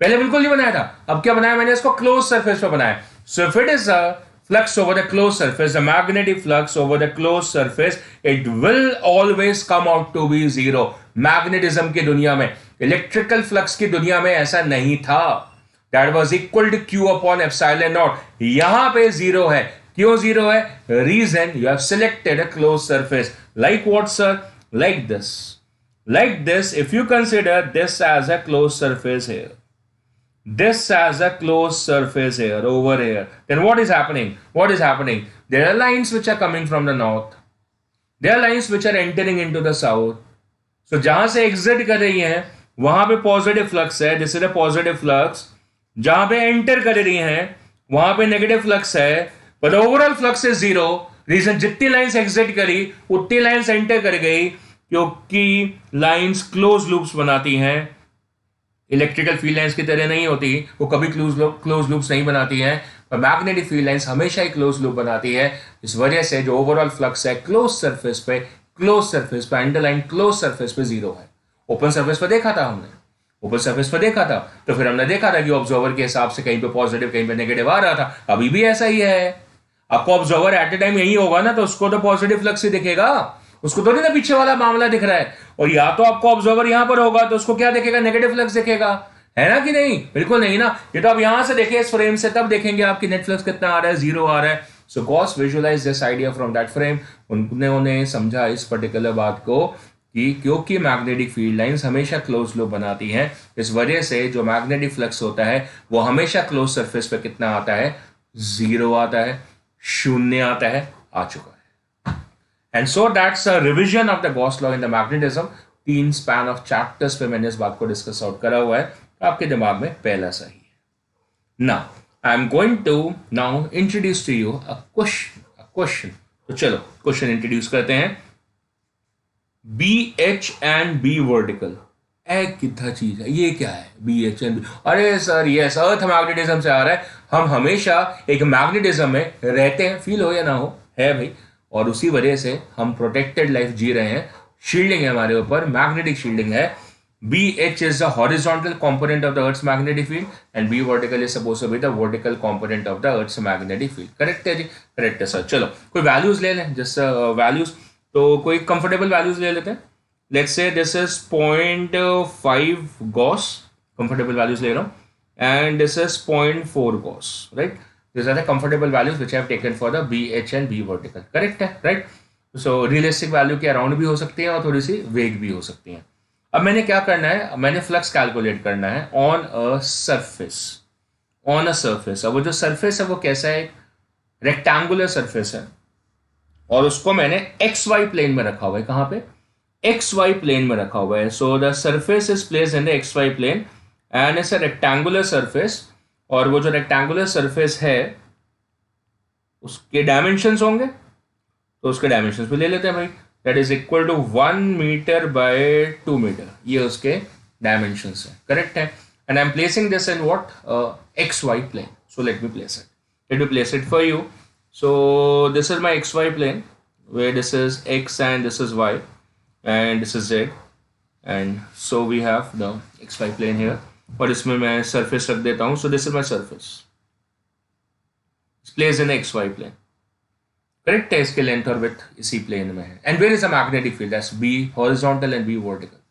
[SPEAKER 1] पहले बिल्कुल नहीं बनाया था, अब क्या बनाया मैंने? इसको क्लोज सरफेस पे बनाया। So if it is a flux over the closed surface, the magnetic flux over the closed surface, it will always come out to be 0। Magnetism की दुनिया में, इलेक्ट्रिकल फ्लक्स की दुनिया में ऐसा नहीं था। That was equal to Q upon epsilon naught। यहां पे 0 है। क्यों 0 है? Reason, you have selected a closed surface। Like what, sir? Like this। Like this, if you consider this as a closed surface here, this as a closed surface here, over here, then what is happening? What is happening? There are lines which are coming from the north, there are lines which are entering into the south। so जहां से exit कर रही हैं वहां पे positive flux है, this is a positive flux. जहां पे एंटर कर रही हैं वहां पे नेगेटिव फ्लक्स है, but overall flux is 0। Reason, जितनी लाइंस एग्जिट करी उतनी लाइंस एंटर कर गई, क्योंकि लाइंस क्लोज लूप्स बनाती हैं, इलेक्ट्रिकल फील्ड लाइंस की तरह नहीं होती, वो कभी क्लोज लूप्स नहीं बनाती हैं, पर मैग्नेटिक फील्ड लाइंस हमेशा ही क्लोज लूप बनाती है। इस वजह से जो ओवरऑल फ्लक्स है क्लोज सरफेस पे अंडरलाइन क्लोज सरफेस पे 0 है। ओपन सरफेस पे देखा था हमने, ओपन सरफेस पे देखा था, तो फिर हमने देखा था कि ऑब्जर्वर के हिसाब से कहीं पे पॉजिटिव कहीं पे नेगेटिव आ रहा था। अभी भी ऐसा ही है। आपको ऑब्जर्वर एट ए टाइम यही होगा ना, तो उसको तो पॉजिटिव फ्लक्स ही दिखेगा, उसको तो नहीं ना पीछे वाला मामला दिख रहा है। और या तो आपको ऑब्जर्वर यहां पर होगा तो उसको क्या दिखेगा? नेगेटिव फ्लक्स दिखेगा, है ना कि नहीं? बिल्कुल नहीं ना। ये तो आप यहां से देखें इस फ्रेम से, तब देखेंगे आपकी नेट फ्लक्स कितना आ रहा है? 0 आ रहा है। So Gauss visualise this idea from that frame. उन्होंने समझा इस पर्टिकुलर बात को कि क्योंकि मैग्नेटिक फील्ड लाइंस हमेशा क्लोज लूप बनाती हैं, इस वजह से जो मैग्नेटिक फ्लक्स होता है वो हमेशा क्लोज सरफेस पे कितना आता है? 0 आता है, 0 आता है, आ चुका है। And so that's a revision of the Gauss law in the magnetism। 3 span of chapters पे मैंने इस बात को डिस्कस आउट करा हुआ है, आपके दिमाग में पहला सही है। Now I am going to now introduce to you a question। तो चलो क्वेश्चन इंट्रोड्यूस करते हैं। BH and B वर्टिकल, कितना चीज है ये? क्या है BH and B? अरे सर यस, अर्थ मैग्नेटिज्म से आ रहा है। हम हमेशा एक मैग्नेटिज्म में रहते हैं, फील हो या ना हो, है भाई, और उसी वजह से हम प्रोटेक्टेड लाइफ जी रहे हैं। शील्डिंग है हमारे ऊपर, मैग्नेटिक शील्डिंग है। BH is the horizontal component of the Earth's magnetic field and B vertical is supposed to be the vertical component of the Earth's magnetic field। Correct है जी? Correct है sir. चलो कोई values ले लें, जैसे values, तो कोई कंफर्टेबल वैल्यूज ले लेते हैं। Let's say this is 0.5 Gauss, comfortable values ले रहा हूँ, and this is 0.4 Gauss, right? These are the comfortable values which I have taken for the BH and B vertical. Correct है, right? सो realistic value के around भी हो सकती हैं और थोड़ी सी वेग भी हो सकती हैं. अब मैंने क्या करना है, मैंने फ्लक्स कैलकुलेट करना है on a surface. On a surface. अब वो जो सरफेस है वो कैसा है, रेक्टेंगुलर सरफेस है और उसको मैंने एक्स वाई प्लेन में रखा हुआ है. कहाँ पे? एक्स वाई प्लेन में रखा हुआ है. So the surface is placed in the X Y plane and it's a rectangular surface. और वो जो रेक्टेंगुलर सरफेस है उसके डायमेंशंस होंगे, तो उसके डायमेंशंस भी ले लेते हैं भाई. That is equal to 1 meter by 2 meter. ये उसके डायमेंशंस है. करेक्ट है. And I am placing this in what X Y plane. So let me place it. Let me place it for you. So this is my xy plane where this is x and this is y and this is z, and so we have the xy plane here. और इसमें मैं surface रख देता हूँ. So this is my surface. It's placed in xy plane. Correct है. इसके length और width इसी plane में है. And where is the magnetic field? That's B horizontal and B vertical.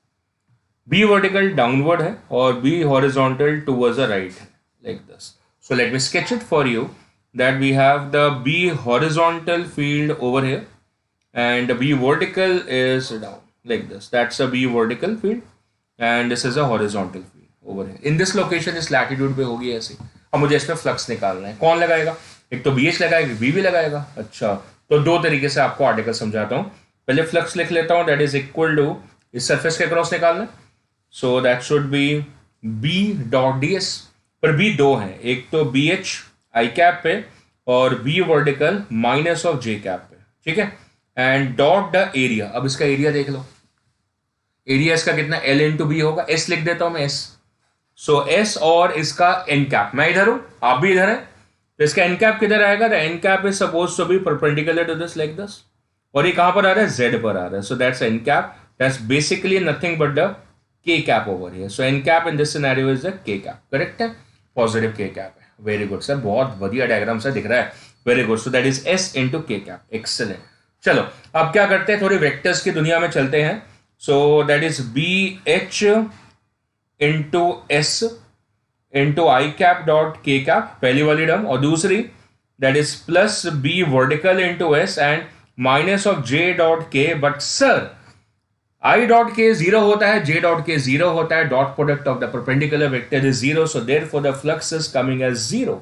[SPEAKER 1] B vertical downward है और B horizontal towards the right है, like this. So let me sketch it for you. That we have the B horizontal field over here and the B vertical is down like this. That's a B vertical field and this is a horizontal field over here. In this location इस latitude पे होगी ऐसी. अब मुझे इसमें flux निकालना है. कौन लगाएगा? एक तो BH लगाएगा, B भी लगाएगा. अच्छा, तो दो तरीके से आपको आर्टिकल समझाता हूँ. पहले फ्लक्स लिख लेता हूँ. दैट इज इक्वल टू इस सरफेस के क्रॉस निकालना. So that should be B dot DS. पर B दो हैं. एक तो BH आई कैप पे और B vertical minus of J cap पे. ठीक है. And dot the area. अब इसका एरिया देख लो. एरिया इसका कितना? L इंटू B होगा. S लिख देता हूं मैं S. सो S और इसका N कैप. मैं इधर हूं, आप भी इधर है, तो इसका N कैप किधर आएगा? The N cap is suppose to be perpendicular to this like this. और ये कहां पर आ रहा है? Z पर आ रहा है. So that's N cap. That's basically nothing but the K cap over here. So N cap in this scenario is the K cap. Correct है. पॉजिटिव K कैप है. Very good sir. बहुत बढ़िया diagram sir दिख रहा है. Very good. So that is S into K cap. Excellent. चलो अब क्या करते हैं, थोड़ी वेक्टर्स की दुनिया में चलते हैं. So that is BH into S into I cap dot K cap, पहली वाली टर्म. और दूसरी that is plus B vertical into S and minus of J dot K. But sir I dot K zero होता है, J dot K zero होता है. Dot product of the perpendicular vector is zero. So therefore the flux is coming as zero.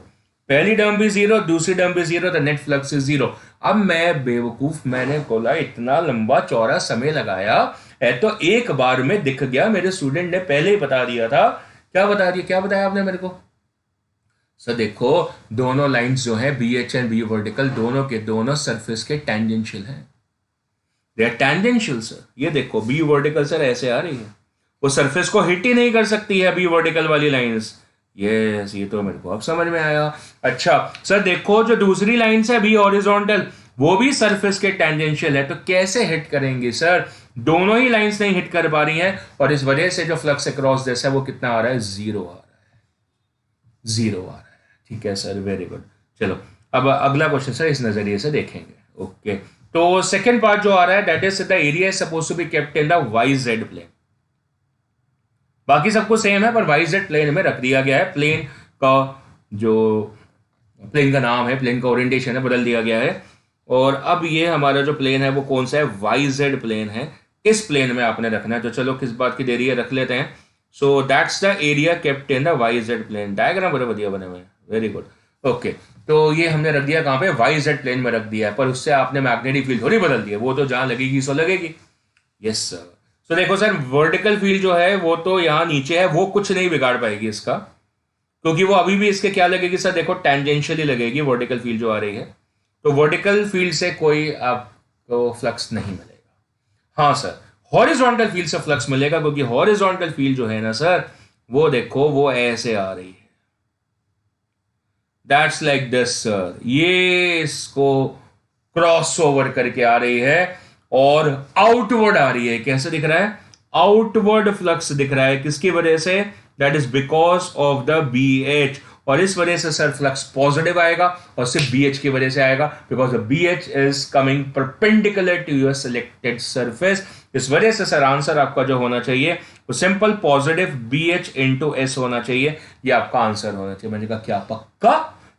[SPEAKER 1] पहली term भी zero, दूसरी term भी zero. The net flux is zero. अब मैं बेवकूफ, मैंने बोला इतना लंबा चौड़ा समय लगाया है तो एक बार में दिख गया. मेरे स्टूडेंट ने पहले ही बता दिया था. क्या बता दिया? क्या बताया आपने मेरे को? सर देखो, दोनों लाइंस जो है BH एंड B वर्टिकल, दोनों के दोनों सरफेस के टेंजेंशियल हैं. They are tangential sir. ये देखो B वर्टिकल सर ऐसे आ रही है, वो सरफेस को हिट ही नहीं कर सकती है B वर्टिकल वाली लाइंस. यस, ये तो मेरे को अब समझ में आया. अच्छा सर देखो, जो दूसरी लाइंस है B हॉरिजॉन्टल, वो भी सरफेस के टेंजेंशियल है. तो कैसे हिट करेंगे सर? दोनों ही लाइंस नहीं हिट कर पा रही हैं और इस वजह से जो फ्लक्स अक्रॉस दिस है वो कितना आ रहा है? जीरो आ रहा है. जीरो आ रहा है. ठीक है सर. Very good. चलो अब अगला क्वेश्चन सर इस नजरिए से देखेंगे. ओके. तो सेकेंड पार्ट जो आ रहा है, that is the area is suppose to be kept in the YZ plane. बाकी सबको सेम है पर YZ प्लेन में रख दिया गया है. प्लेन का जो प्लेन का नाम है, प्लेन का ओरिएंटेशन है, बदल दिया गया है. और अब ये हमारा जो प्लेन है वो कौन सा है? YZ प्लेन है. इस प्लेन में आपने रखना है. तो चलो किस बात की देरी है, रख लेते हैं. So that's the area kept in the YZ plane. Diagram बड़े बढ़िया बने हुए हैं. Very good. ओके. तो ये हमने रख दिया कहाँ पे? YZ प्लेन में रख दिया है. पर उससे आपने मैग्नेटिक फील्ड थोड़ी बदल दी है. वो तो जहां लगेगी सो लगेगी. Yes sir. सो देखो सर, वर्टिकल फील्ड जो है वो तो यहाँ नीचे है, वो कुछ नहीं बिगाड़ पाएगी इसका, क्योंकि वो अभी भी इसके क्या लगेगी सर? देखो टेंजेंशियली लगेगी वर्टिकल फील्ड जो आ रही है. तो वर्टिकल फील्ड से कोई आपको फ्लक्स नहीं मिलेगा. हाँ सर, हॉरिजॉन्टल फील्ड से फ्लक्स मिलेगा, क्योंकि हॉरिजॉन्टल फील्ड जो है ना सर, वो देखो वो ऐसे आ रही है. That's like this sir. ये इसको क्रॉस ओवर करके आ रही है और आउटवर्ड आ रही है. कैसे दिख रहा है? आउटवर्ड फ्लक्स दिख रहा है. किसकी वजह से? That is because of the BH. और इस वजह से सर फ्लक्स पॉजिटिव आएगा और सिर्फ BH की वजह से आएगा, because BH is coming perpendicular to your selected surface. इस वजह से सर आंसर आपका जो होना चाहिए वो simple positive BH into S होना चाहिए. ये आपका आंसर होना चाहिए. मैंने कहा क्या पक्का?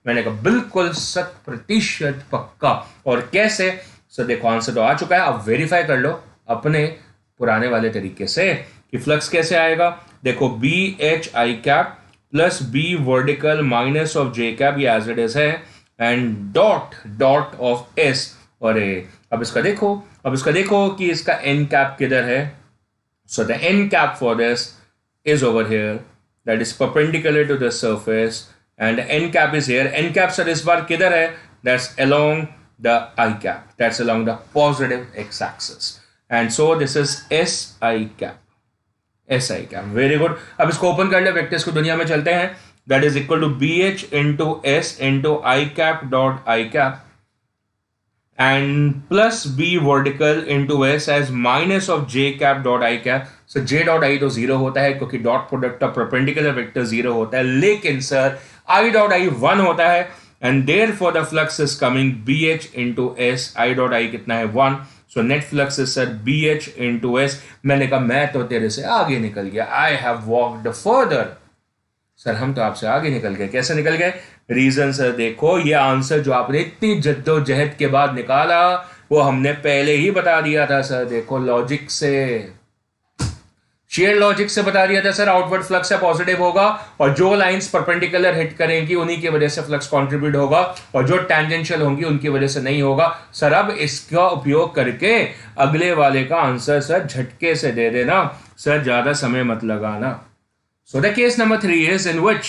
[SPEAKER 1] मैंने कहा बिल्कुल 100% पक्का। और कैसे? सर देखो आंसर तो आ चुका है, आप वेरीफाई कर लो अपने पुराने वाले तरीके से कि फ्लक्स कैसे आएगा। देखो B H I cap plus B vertical minus of J cap, ये एज इट इज है, and dot dot of S. और अब इसका देखो, कि इसका एन कैप किधर है। So the N cap for this is over here, that is perpendicular to the surface, and the n cap is here. N cap sir इस बार किधर है? That's along the I cap, that's along the positive x axis, and so this is SI cap. SI cap, very good. अब इसको open कर ले, vectors को दुनिया में चलते हैं। That is equal to BH into S into I cap dot I cap and plus B vertical into S as minus of J cap dot I cap. So J dot I तो zero होता है क्योंकि dot product of perpendicular vector zero होता है, लेकिन sir I dot I 1 होता है, and therefore the flux is coming BH into S. I dot I कितना है? 1. So net flux is sir BH into S. मैंने कहा मैं तो तेरे से आगे निकल गया, I have walked further. Sir हम तो आपसे आगे निकल गए। कैसे निकल गए? रीजन सर देखो, ये आंसर जो आपने इतनी जद्दोजहद के बाद निकाला वो हमने पहले ही बता दिया था सर। देखो लॉजिक से, शेयर लॉजिक से बता दिया था सर, आउटवर्ड फ्लक्स है पॉजिटिव होगा, और जो लाइंस परपेंडिकुलर हिट करेंगी उन्हीं की वजह से फ्लक्स कंट्रीब्यूट होगा, और जो टैंजेंशियल होंगी उनकी वजह से नहीं होगा। सर अब इसका उपयोग करके अगले वाले का आंसर सर झटके से दे देना सर, ज्यादा समय मत लगाना। So the case number 3 is in which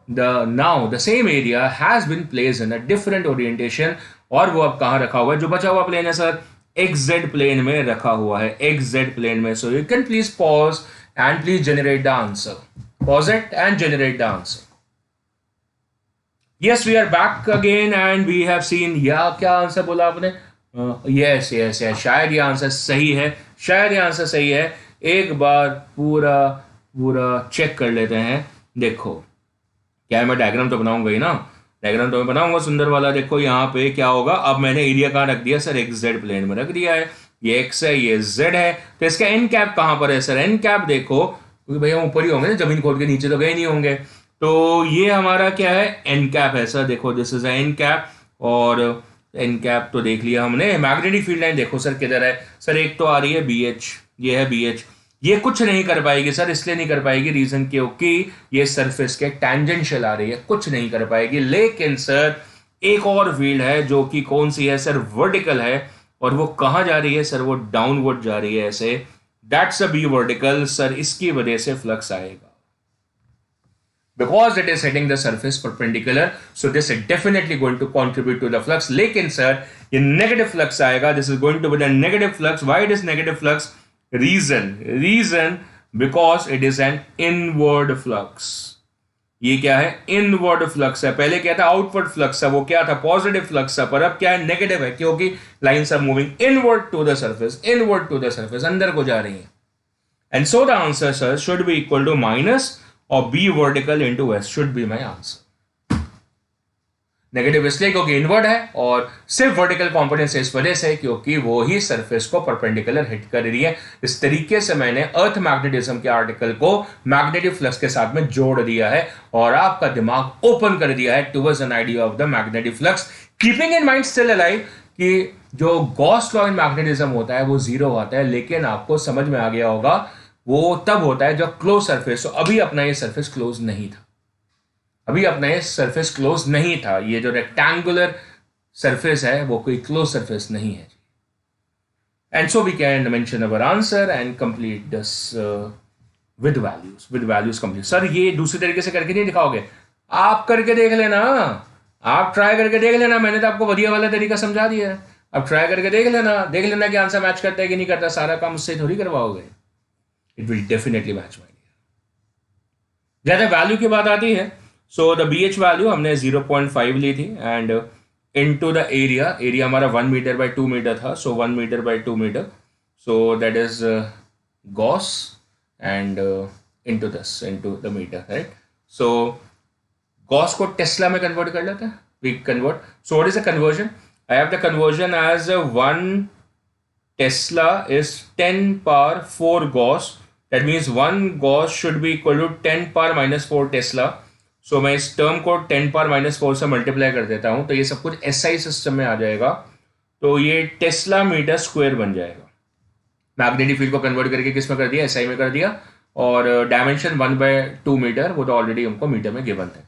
[SPEAKER 1] the same area has been placed in a different orientation, और वो अब कहाँ रखा हुआ है? जो बचा हुआ प्लेन है सर XZ प्लेन में रखा हुआ है, XZ प्लेन में। So you can please pause and please generate the answer. Pause it and generate the answer. Yes, we are back again and we have seen, या क्या answer बोला आपने? Yes, शायद ये आंसर सही है, शायद ये आंसर सही है। एक बार पूरा चेक कर लेते हैं। देखो क्या है, मैं डायग्राम तो बनाऊंगा ही ना, डायग्राम तो मैं बनाऊंगा सुंदर वाला। देखो यहाँ पे क्या होगा, अब मैंने एरिया कहाँ रख दिया सर? XZ प्लेन में रख दिया है। ये X है, ये Z है, तो इसका एन कैप कहाँ पर है सर? एन कैप देखो, क्योंकि भैया ऊपर ही होंगे ना, जमीन खोद के नीचे तो गए नहीं होंगे, तो ये हमारा क्या है? एन कैप है सर। देखो दिस इज एन कैप, और एन कैप तो देख लिया हमने। मैग्नेटिक फील्ड लाइन देखो सर किधर है सर? एक तो आ रही है BH, ये है BH। ये कुछ नहीं कर पाएगी सर, इसलिए नहीं कर पाएगी, रीजन क्योंकि ये सरफेस के टैंजेंशियल आ रही है, कुछ नहीं कर पाएगी। लेकिन सर एक और फील्ड है जो कि कौन सी है सर? वर्टिकल है, और वो कहां जा रही है सर? वो डाउनवर्ड जा रही है ऐसे। That's a B vertical sir, इसकी वजह से फ्लक्स आएगा because it is hitting the surface perpendicular, so this is definitely going to contribute to the flux. लेकिन सर ये negative flux आएगा, this is going to be the negative flux. Why it is negative flux? Reason because it is an inward flux. ये क्या है? Inward flux है। पहले क्या था? आउटवर्ड फ्लक्स है, वो क्या था? पॉजिटिव फ्लक्स है, पर अब क्या है? नेगेटिव है, क्योंकि lines are moving inward to the surface, अंदर को जा रही है। And so the answer sir should be equal to minus और B vertical into S should be my answer. Negative इसलिए क्योंकि इनवर्ड है, और सिर्फ वर्टिकल कंपोनेंट इस वजह से क्योंकि वो ही सरफेस को परपेंडिकुलर हिट कर रही है। इस तरीके से मैंने अर्थ मैग्नेटिज्म के आर्टिकल को मैग्नेटिक फ्लक्स के साथ में जोड़ दिया है और आपका दिमाग ओपन कर दिया है towards an idea of the magnetic flux, keeping in mind still alive कि जो गॉस लॉ इन मैग्नेटिज्म होता है वो जीरो आता है, लेकिन आपको समझ में आ गया होगा वो तब होता है जब क्लोज सरफेस हो। अभी अपना ये सरफेस क्लोज नहीं था, अभी अपना ये सरफेस क्लोज नहीं था। ये जो रेक्टेंगुलर सरफेस है वो कोई क्लोज सरफेस नहीं है। And so we can mention our answer and complete this with values complete. Sir ये दूसरी तरीके से करके नहीं दिखाओगे? आप करके देख लेना, आप ट्राई करके देख लेना। मैंने तो आपको बढ़िया वाला तरीका समझा दिया है, अब ट्राई करके देख लेना कि आंसर मैच करता है कि नहीं करता। सारा काम उससे थोड़ी करवाओगे, it will definitely match my dear. जैसे वैल्यू की बात आती है, सो द BH वैल्यू हमने 0.5 ली थी, एंड इनटू द एरिया हमारा 1 मीटर बाय 2 मीटर था, so 1 meter by 2 meter, so that is gauss and into the meter, right. So gauss को टेस्ला में कन्वर्ट कर लेते हैं, we convert. So what is the conversion? I have the conversion as 1 Tesla is 10 power 4 Gauss. That means 1 Gauss should be equal to 10 power minus 4 Tesla. सो मैं इस term को 10⁻⁻⁴ से multiply कर देता हूं, तो ये सब कुछ एसआई सिस्टम में आ जाएगा, तो ये टेस्ला मीटर स्क्वायर बन जाएगा। मैग्नेटिक फील्ड को कन्वर्ट करके किस में कर दिया, एसआई में कर दिया, और डायमेंशन 1/2 मीटर, वो तो ऑलरेडी हमको मीटर में गिवन थे।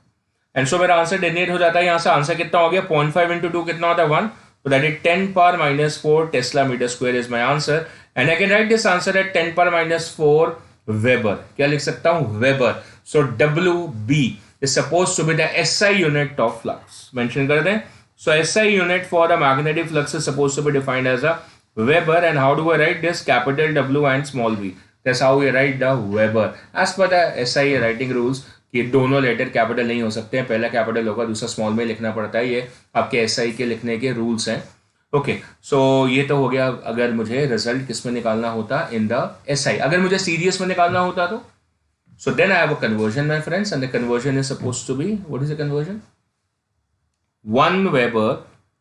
[SPEAKER 1] एंड सो मेरा आंसर डेरिवेट हो जाता है। यहाँ से आंसर कितना हो गया, 0.5 × 2 कितना होता है, 1, तो that is 10⁻⁴ tesla meter square is my answer, and I can write this answer at 10⁻⁴ weber. क्या लिख सकता हूं, weber. So WB is supposed to be the SI unit of flux. Mention कर दें. So SI unit for the magnetic flux is supposed to be defined as a Weber. And how do I write this? Capital W and small v. That's how we write the Weber. As per the SI writing rules, कि दोनों letter capital नहीं हो सकते हैं, पहला capital होगा दूसरा small में लिखना पड़ता है। ये आपके SI के लिखने के रूल्स हैं। ओके, सो ये तो हो गया अगर मुझे रिजल्ट किस में निकालना होता, इन द SI। अगर मुझे सीरीज में निकालना होता तो so then I have a conversion, my friends, and the conversion is supposed to be, what is the conversion? 1 Weber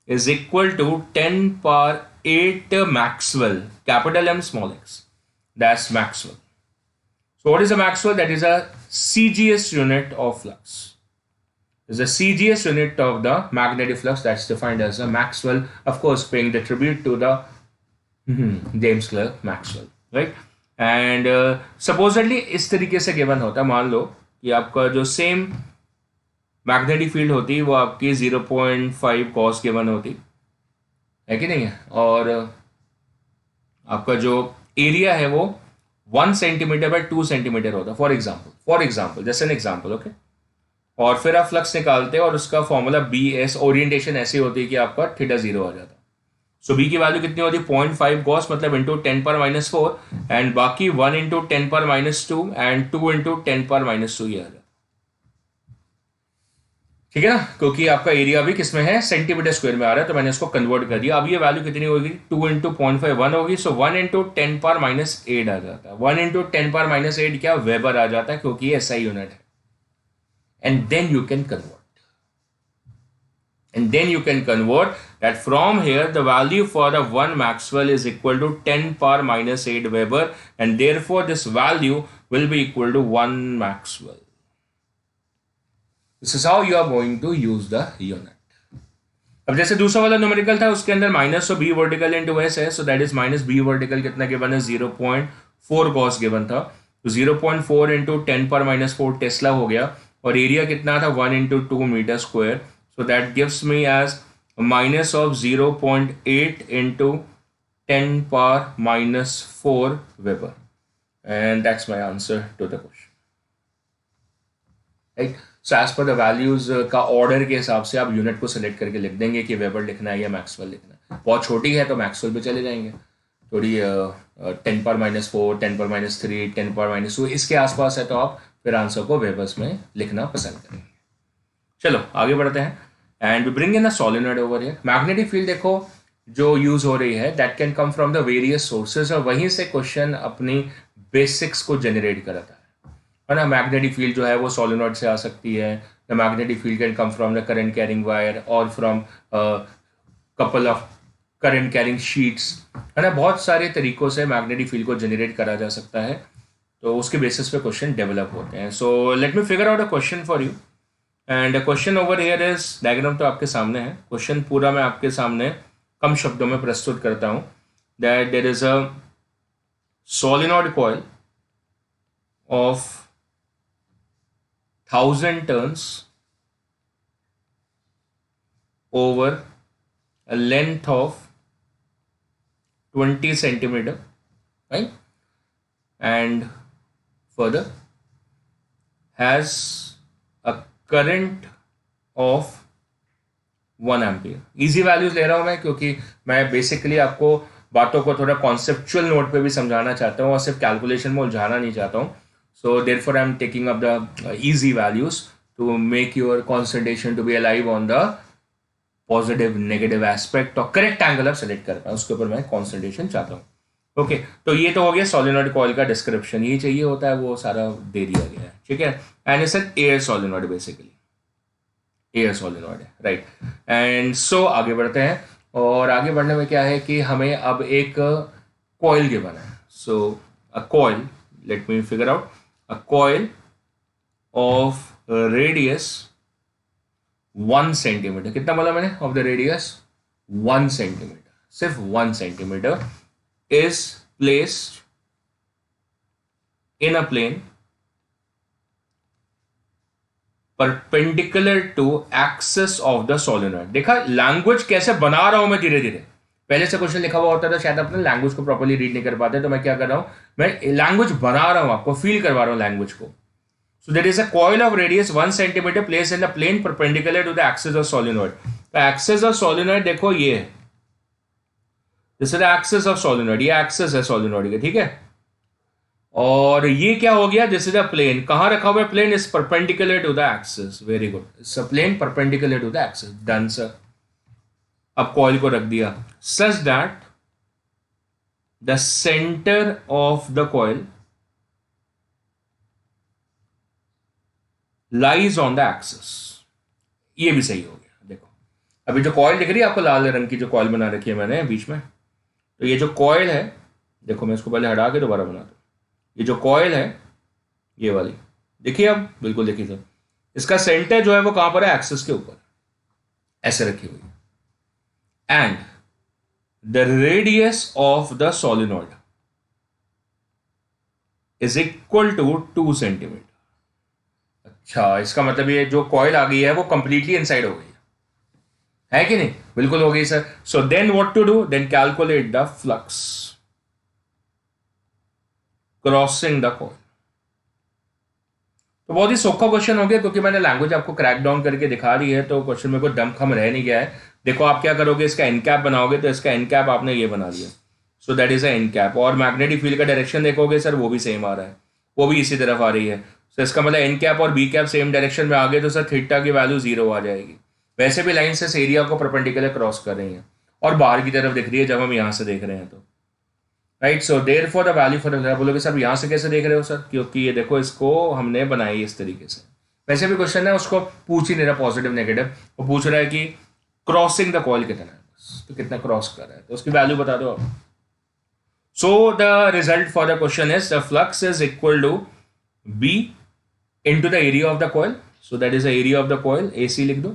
[SPEAKER 1] is equal to 10⁸ Maxwell, capital M, small x. That's Maxwell. So what is a Maxwell? That is a CGS unit of flux. Is a CGS unit of the magnetic flux, that's defined as a Maxwell, of course paying the tribute to the James Clerk Maxwell, right? And supposedly इस तरीके से given होता है, मान लो कि आपका जो same magnetic field होती वो आपकी 0.5 कॉस गिवन होती है कि नहीं है, और आपका जो एरिया है वो 1 सेंटीमीटर बाय 2 सेंटीमीटर होता है, फॉर एग्जाम्पल जैसे एन एग्जाम्पल, ओके। और फिर आप फ्लक्स निकालते हैं और उसका फॉर्मूला BS, ओरिएंटेशन ऐसी होती है कि आपका θ0 आ जाता है। सो बी की वैल्यू कितनी होती है, 0.5 गॉस, मतलब इंटू 10⁻⁴, एंड बाकी 1 × 10⁻² एंड 2 × 10⁻², ये आ जाता, ठीक है ना, क्योंकि आपका एरिया भी किसमें है, सेंटीमीटर स्क्वायर में आ रहा है, तो मैंने इसको कन्वर्ट कर दिया। अब ये वैल्यू कितनी होगी, 2 × 0.5 1 होगी, सो 1 × 10⁻8 आ जाता है। 1 × 10⁻8 क्या, वेबर आ जाता है, क्योंकि ये SI यूनिट है। And then you can convert, and then you can convert that from here the value for the 1 Maxwell is equal to 10⁻⁸ Weber, and therefore this value will be equal to 1 Maxwell. This is how you are going to use the unit. अब जैसे दूसरा वाला numerical था उसके अंदर minus, तो B vertical into S है, सो that is minus B vertical कितना गिवन है, 0.4 कॉस गिवन था, तो 0.4 × 10⁻⁴ टेस्ला हो गया, और एरिया कितना था, 1 × 2 meter square, so that gives me as a minus of 0.8 × 10⁻⁴ Weber, and that's my answer to the question, right? So as per the values का ऑर्डर के हिसाब से आप यूनिट को सिलेक्ट करके लिख देंगे कि वेबर लिखना है या मैक्सवेल लिखना है। बहुत छोटी है तो मैक्सवेल पे चले जाएंगे, थोड़ी 10⁻⁴, 10⁻3, 10⁻2 इसके आसपास है तो आप फिर आंसर को वेबर्स में लिखना पसंद करेंगे। चलो आगे बढ़ते हैं, and we bring in a solenoid over here. Magnetic field देखो जो यूज हो रही है, that can come from the various sources, और वहीं से क्वेश्चन अपनी बेसिक्स को जनरेट करता है ना। मैग्नेटिक फील्ड जो है वो सोलेनॉइड से आ सकती है, the magnetic field can come from the current carrying wire और from couple of current carrying sheets, है ना। बहुत सारे तरीकों से मैग्नेटिक फील्ड को जनरेट करा जा सकता है, तो उसके बेसिस पे क्वेश्चन डेवलप होते हैं। सो let me figure out a question for you, and question over here is, diagram तो आपके सामने है, क्वेश्चन पूरा मैं आपके सामने कम शब्दों में प्रस्तुत करता हूं। That there is a solenoid coil of 1000 turns over a length of 20 centimeter, right? And further has a current of 1 ampere. Easy values ले रहा हूं मैं क्योंकि मैं बेसिकली आपको बातों को थोड़ा कॉन्सेप्चुअल नोट पे भी समझाना चाहता हूँ और सिर्फ कैलकुलेशन में उलझाना नहीं चाहता हूँ। So therefore I am taking up the easy values to make your concentration to be alive on the positive negative aspect और correct angle आप select कर पाए, उसके ऊपर मैं concentration चाहता हूँ। ओके, तो ये तो हो गया सोलेनॉइड कॉइल का डिस्क्रिप्शन, ये चाहिए होता है वो सारा दे दिया गया है, ठीक है। And it's an air solenoid, basically air solenoid है, राइट। एंड सो आगे बढ़ते हैं, और आगे बढ़ने में क्या है कि हमें अब एक कॉइल गिवन है। So a coil, let me figure out, a coil of radius 1 centimetre, कितना बोला मैंने ऑफ द रेडियस 1 सेंटीमीटर, सिर्फ 1 centimetre is placed in a plane perpendicular to axis of the solenoid. देखा लैंग्वेज कैसे बना रहा हूं मैं धीरे धीरे। पहले से क्वेश्चन लिखा हुआ होता था, शायद अपने लैंग्वेज को प्रॉपर्ली रीड नहीं कर पाते, तो मैं क्या कर रहा हूं, मैं लैंग्वेज बना रहा हूं, आपको फील करवा रहा हूं लैंग्वेज को। So there is a coil of radius 1 centimetre place in the plane perpendicular to the axis of solenoid. तो एक्सिस ऑफ सोलेनॉइड देखो ये है, this is the axis of solenoid, ये एक्सिस है सोलेनॉइड का, ठीक है। और ये क्या हो गया, दिस इज अ प्लेन, कहां रखा हुआ है plane, is perpendicular to the axis, very good, it's a plane perpendicular to the axis, done sir. अब कॉइल को रख दिया such that the centre of the coil lies on the axis, ये भी सही हो गया। देखो अभी जो कॉइल दिख रही है आपको लाल रंग की, जो कॉइल बना रखी है मैंने बीच में, तो ये जो कॉइल है, देखो मैं इसको पहले हटा के दोबारा बना दूं, ये जो कॉइल है ये वाली, देखिए अब बिल्कुल देखिए सर, इसका सेंटर जो है वो कहां पर है, एक्सिस के ऊपर ऐसे रखी हुई है। And the radius of the solenoid is equal to 2 centimetre. अच्छा, इसका मतलब ये जो कॉइल आ गई है वो कंप्लीटली इनसाइड हो गई है कि नहीं, बिल्कुल हो गई sir. So then what to do, then calculate the flux crossing the coil. तो बहुत ही सौखा क्वेश्चन हो गया, क्योंकि मैंने लैंग्वेज आपको क्रैक डाउन करके दिखा दी है, तो क्वेश्चन में कोई दम खम रह नहीं गया है। देखो आप क्या करोगे, इसका एन कैप बनाओगे, तो इसका एन कैप आपने ये बना लिया, so that is a n cap. और मैग्नेटिक फील्ड का डायरेक्शन देखोगे सर, वो भी सेम आ रहा है, वो भी इसी तरफ आ रही है। तो इसका मतलब एन कैप और बी कैप सेम डायरेक्शन में आ गए, तो सर थीटा की वैल्यू 0 आ जाएगी। वैसे भी लाइन से एरिया को परपेंडिकुलर क्रॉस कर रही है और बाहर की तरफ दिख रही है जब हम यहाँ से देख रहे हैं, तो right. So therefore the value for बोलोगे सर यहाँ से कैसे देख रहे हो सर, क्योंकि ये देखो इसको हमने बनाई इस तरीके से। वैसे भी क्वेश्चन है उसको पूछ ही नहीं रहा पॉजिटिव नेगेटिव, वो पूछ रहा है कि क्रॉसिंग द कॉइल कितना है, तो कितना क्रॉस कर रहा है, तो उसकी वैल्यू बता दो आप। So the result for the question is the flux is equal to be into the area of the coil, so that is the area of the coil, AC लिख दो,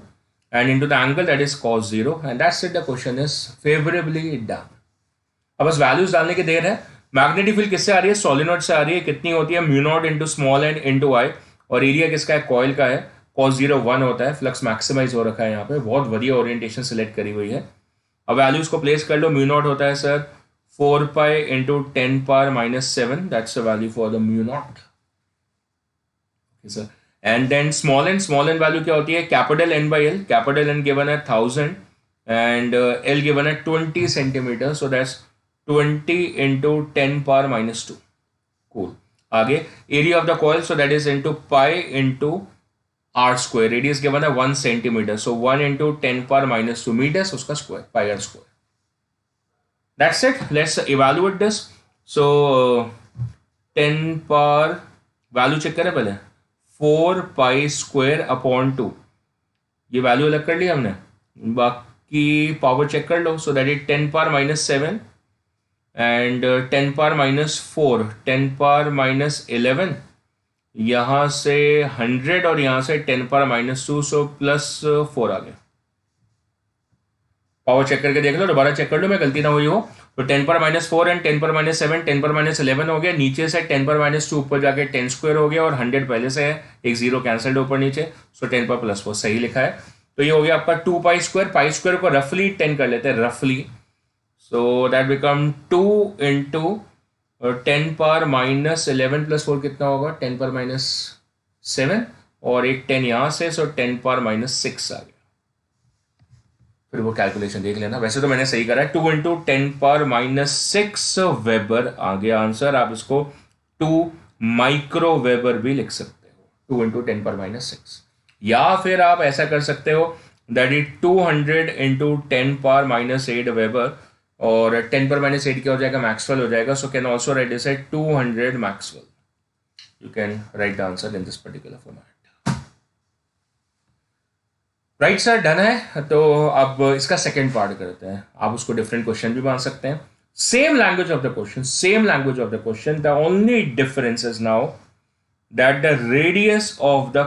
[SPEAKER 1] and into the angle that is cos 0, and that's it, the question is favorably done। अब बस values डालने की देर है। Magnetic field किससे आ रही है, सोलेनॉइड से आ रही है, कितनी होती है, mu naught into small and into I, और एरिया किसका है, कॉइल का है, cos 0 1 होता है। फ्लक्स मैक्सिमाइज हो रखा है यहाँ पे, बहुत बढ़िया ओरिएंटेशन सिलेक्ट करी हुई है। अब वैल्यूज को प्लेस कर लो, म्यू नॉट होता है sir 4 pi into 10 power -7, that's the value for the mu naught sir. And then small N value क्या होती है, capital N by L, capital N given है 1000 एंड एल गिवन है 20 centimetre, so that's 20 into 10 power -2, cool. आगे area of the coil, so that is into pi into R square, radius given है 1 centimetre, so 1 into 10 power -2 metres, उसका square, pi r square, that's it. Let's evaluate this. So 10 power value check करें पहले, 4 pi square upon 2, ये value अलग कर लिया हमने, बाकी पावर चेक कर लो। So that is 10 power -7 and 10 power -4, 10 power -11, यहाँ से 100 और यहाँ से 10 पावर -2, सो +4 आ गया। पावर चेक करके देख लो, दोबारा चेक कर लो, मैं गलती ना हुई हो। तो 10 पर -4 एंड 10 पर -7, 10 पर -11 हो गया, नीचे से 10 पर -2 ऊपर जाके 10 स्क्वायर हो गया, और 100 पहले से है, एक 0 कैंसल्ड ऊपर नीचे, सो 10 पर +4 सही लिखा है। तो ये हो गया आपका 2 पाई स्क्वायर, पाई स्क्वायर को रफली 10 कर लेते हैं, रफली, सो दैट बिकम 2 इंटू 10 पर -11 +4 कितना होगा, 10 पर -7 और एक 10 यहाँ से, सो 10 पर -6 आ गया। फिर वो कैलकुलेशन देख लेना, वैसे तो मैंने सही करा है, 2 इंटू 10 पर -6 वेबर आ गया आंसर। आप इसको 2 माइक्रो वेबर भी लिख सकते हो, 2 इंटू 10 पर -6, या फिर आप ऐसा कर सकते हो, दैट इज 200 इंटू 10 पर -8 वेबर, और 10 पर -8 क्या हो जाएगा, मैक्सवेल हो जाएगा, so can also right this eight 200 Maxwell. You can write the answer in this particular format. Right sir, done है। तो अब इसका सेकेंड पार्ट करते हैं, आप उसको डिफरेंट क्वेश्चन भी मान सकते हैं, same language of the question, same language of the question, the only difference is now that the radius of the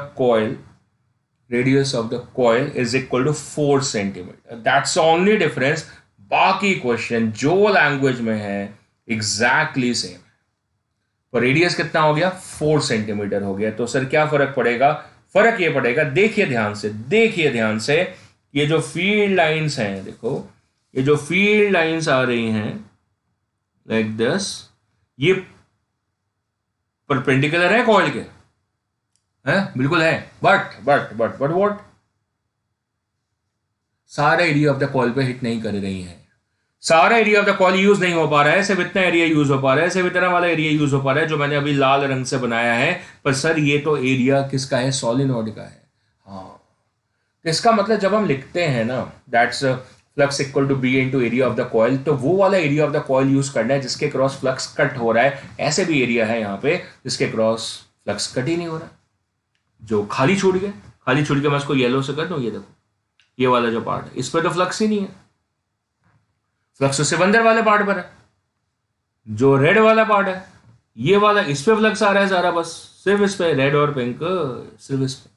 [SPEAKER 1] coil is equal to 4 centimeter. That's the only difference. बाकी question जो language में है exactly same. तो radius कितना हो गया, 4 centimetre हो गया। तो सर क्या फर्क पड़ेगा, फर्क ये पड़ेगा, देखिए ध्यान से, ये जो फील्ड लाइंस हैं, देखो ये जो फील्ड लाइंस आ रही हैं लाइक दिस, ये परपेंडिकुलर है कॉइल के, है बिल्कुल है, बट व्हाट, सारा एरिया ऑफ द कॉइल पे हिट नहीं कर रही है, सारा area of the coil use नहीं हो पा रहा है, सिर्फ इतना एरिया यूज हो पा रहा है, सिर्फ इतना वाला एरिया यूज हो पा रहा है जो मैंने अभी लाल रंग से बनाया है। पर सर ये तो एरिया किसका है, सोलिनॉइड का है। हाँ, तो इसका मतलब जब हम लिखते हैं ना that's flux equal to be into area of the coil, तो वो वाला area of the coil use करना है जिसके क्रॉस फ्लक्स कट हो रहा है। ऐसे भी एरिया है यहाँ पे जिसके क्रॉस फ्लक्स कट ही नहीं हो रहा, जो खाली छूट गया मैं इसको येलो से कर दूं, ये देखो ये वाला जो पार्ट है इस पर तो फ्लक्स ही नहीं है, फ्लक्स तो सिर्फ अंदर वाले पार्ट पर है। जो रेड वाला पार्ट है ये वाला, इस पे फ्लक्स आ रहा है सारा, बस सिर्फ इस पे, रेड और पिंक सिर्फ इस पे,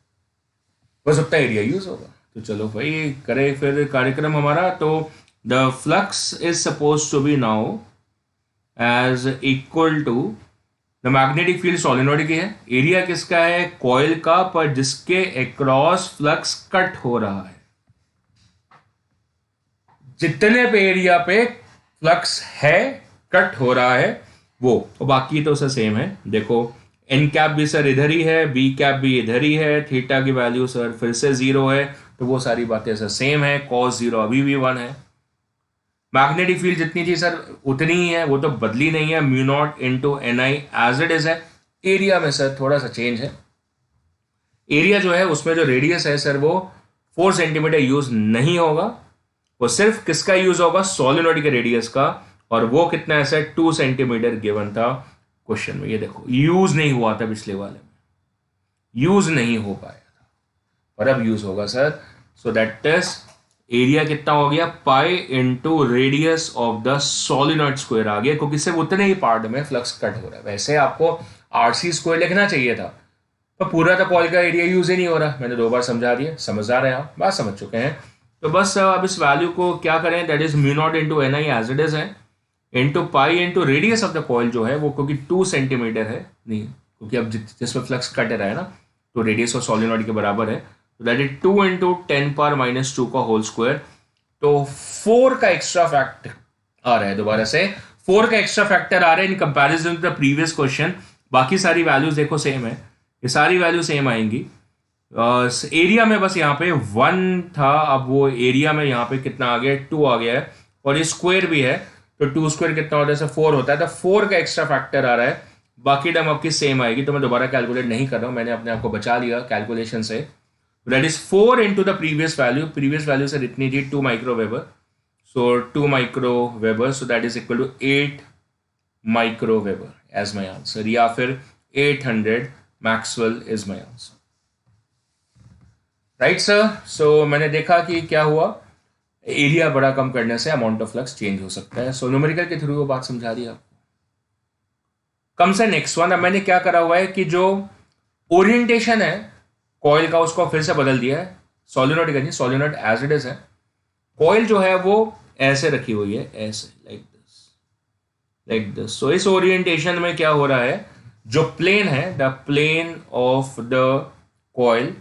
[SPEAKER 1] बस उतना एरिया यूज होगा। तो चलो भाई करें फिर कार्यक्रम हमारा। तो the flux is suppose to be now as equal to the magnetic field solenoid की है, एरिया किसका है, कॉइल का, पर जिसके अक्रॉस फ्लक्स कट हो रहा है। जितने पे एरिया पे फ्लक्स है कट हो रहा है वो, और बाकी तो सर सेम है। देखो एन कैप भी सर इधर ही है, बी कैप भी इधर ही है, थीटा की वैल्यू सर फिर से 0 है, तो वो सारी बातें सर सेम है। cos 0 अभी भी 1 है। मैग्नेटिक फील्ड जितनी थी सर उतनी ही है, वो तो बदली नहीं है, mu naught into N I as it is है। एरिया में सर थोड़ा सा चेंज है, एरिया जो है उसमें जो रेडियस है सर वो 4 सेंटीमीटर यूज नहीं होगा, वो सिर्फ किसका यूज होगा, सोलिनॉइड के रेडियस का, और वो कितना है सर 2 सेंटीमीटर गिवन था क्वेश्चन में। ये देखो यूज नहीं हुआ था पिछले वाले में, यूज नहीं हो पाया था, और अब यूज होगा sir. So that is area कितना हो गया, pi into radius of the solenoid square आ गया, क्योंकि सिर्फ उतने ही पार्ट में फ्लक्स कट हो रहा है। वैसे आपको आरसी स्क्वायर लिखना चाहिए था, तो पूरा तो कॉइल का एरिया यूज ही नहीं हो रहा। मैंने 2 बार समझा दिया, समझदार है आप, बात समझ चुके हैं। तो बस अब इस वैल्यू को क्या करें, that is mu naught into N I as it is है, into pi into radius of the coil जो है वो, क्योंकि 2 सेंटीमीटर है, नहीं क्योंकि अब जिसमें फ्लक्स कट रहा है ना, तो रेडियस ऑफ सोलिनॉइड के बराबर है, तो दैट इज 2 इंटू 10⁻⁻² का होल स्क्वायर। तो 4 का एक्स्ट्रा फैक्टर आ रहा है, दोबारा से 4 का एक्स्ट्रा फैक्टर आ रहा है in comparison to the previous question. बाकी सारी वैल्यूज देखो सेम है, ये सारी वैल्यू सेम आएंगी। एरिया में बस यहाँ पे 1 था, अब वो एरिया में यहाँ पे कितना आ गया, 2 आ गया है, और ये स्क्वायर भी है, तो 2 स्क्वायर कितना होता है, 4 होता है, तो 4 का एक्स्ट्रा फैक्टर आ रहा है। बाकी टर्म आपकी सेम आएगी, तो मैं दोबारा कैलकुलेट नहीं कर रहा हूँ, मैंने अपने आप को बचा लिया कैलकुलेशन से। That is 4 into the previous value sir इतनी थी 2 microweber, so 2 microweber, so that is equal to 8 microweber as my answer, या फिर 800 maxwell is my answer, right sir. So मैंने देखा कि क्या हुआ, एरिया बड़ा कम करने से अमाउंट ऑफ फ्लक्स चेंज हो सकता है। सो न्यूमेरिकल के थ्रू वो बात समझा दी आपको। कम से नेक्स्ट वन, अब मैंने क्या करा हुआ है कि जो ओरिएंटेशन है कॉइल का उसको फिर से बदल दिया है, सोलिनॉइड का नहीं, सोलिनॉइड एज इट इज है, कॉइल जो है वो ऐसे रखी हुई है, ऐसे लाइक दिस। सो इस ओरिएंटेशन में क्या हो रहा है, जो प्लेन है, the plane of the coil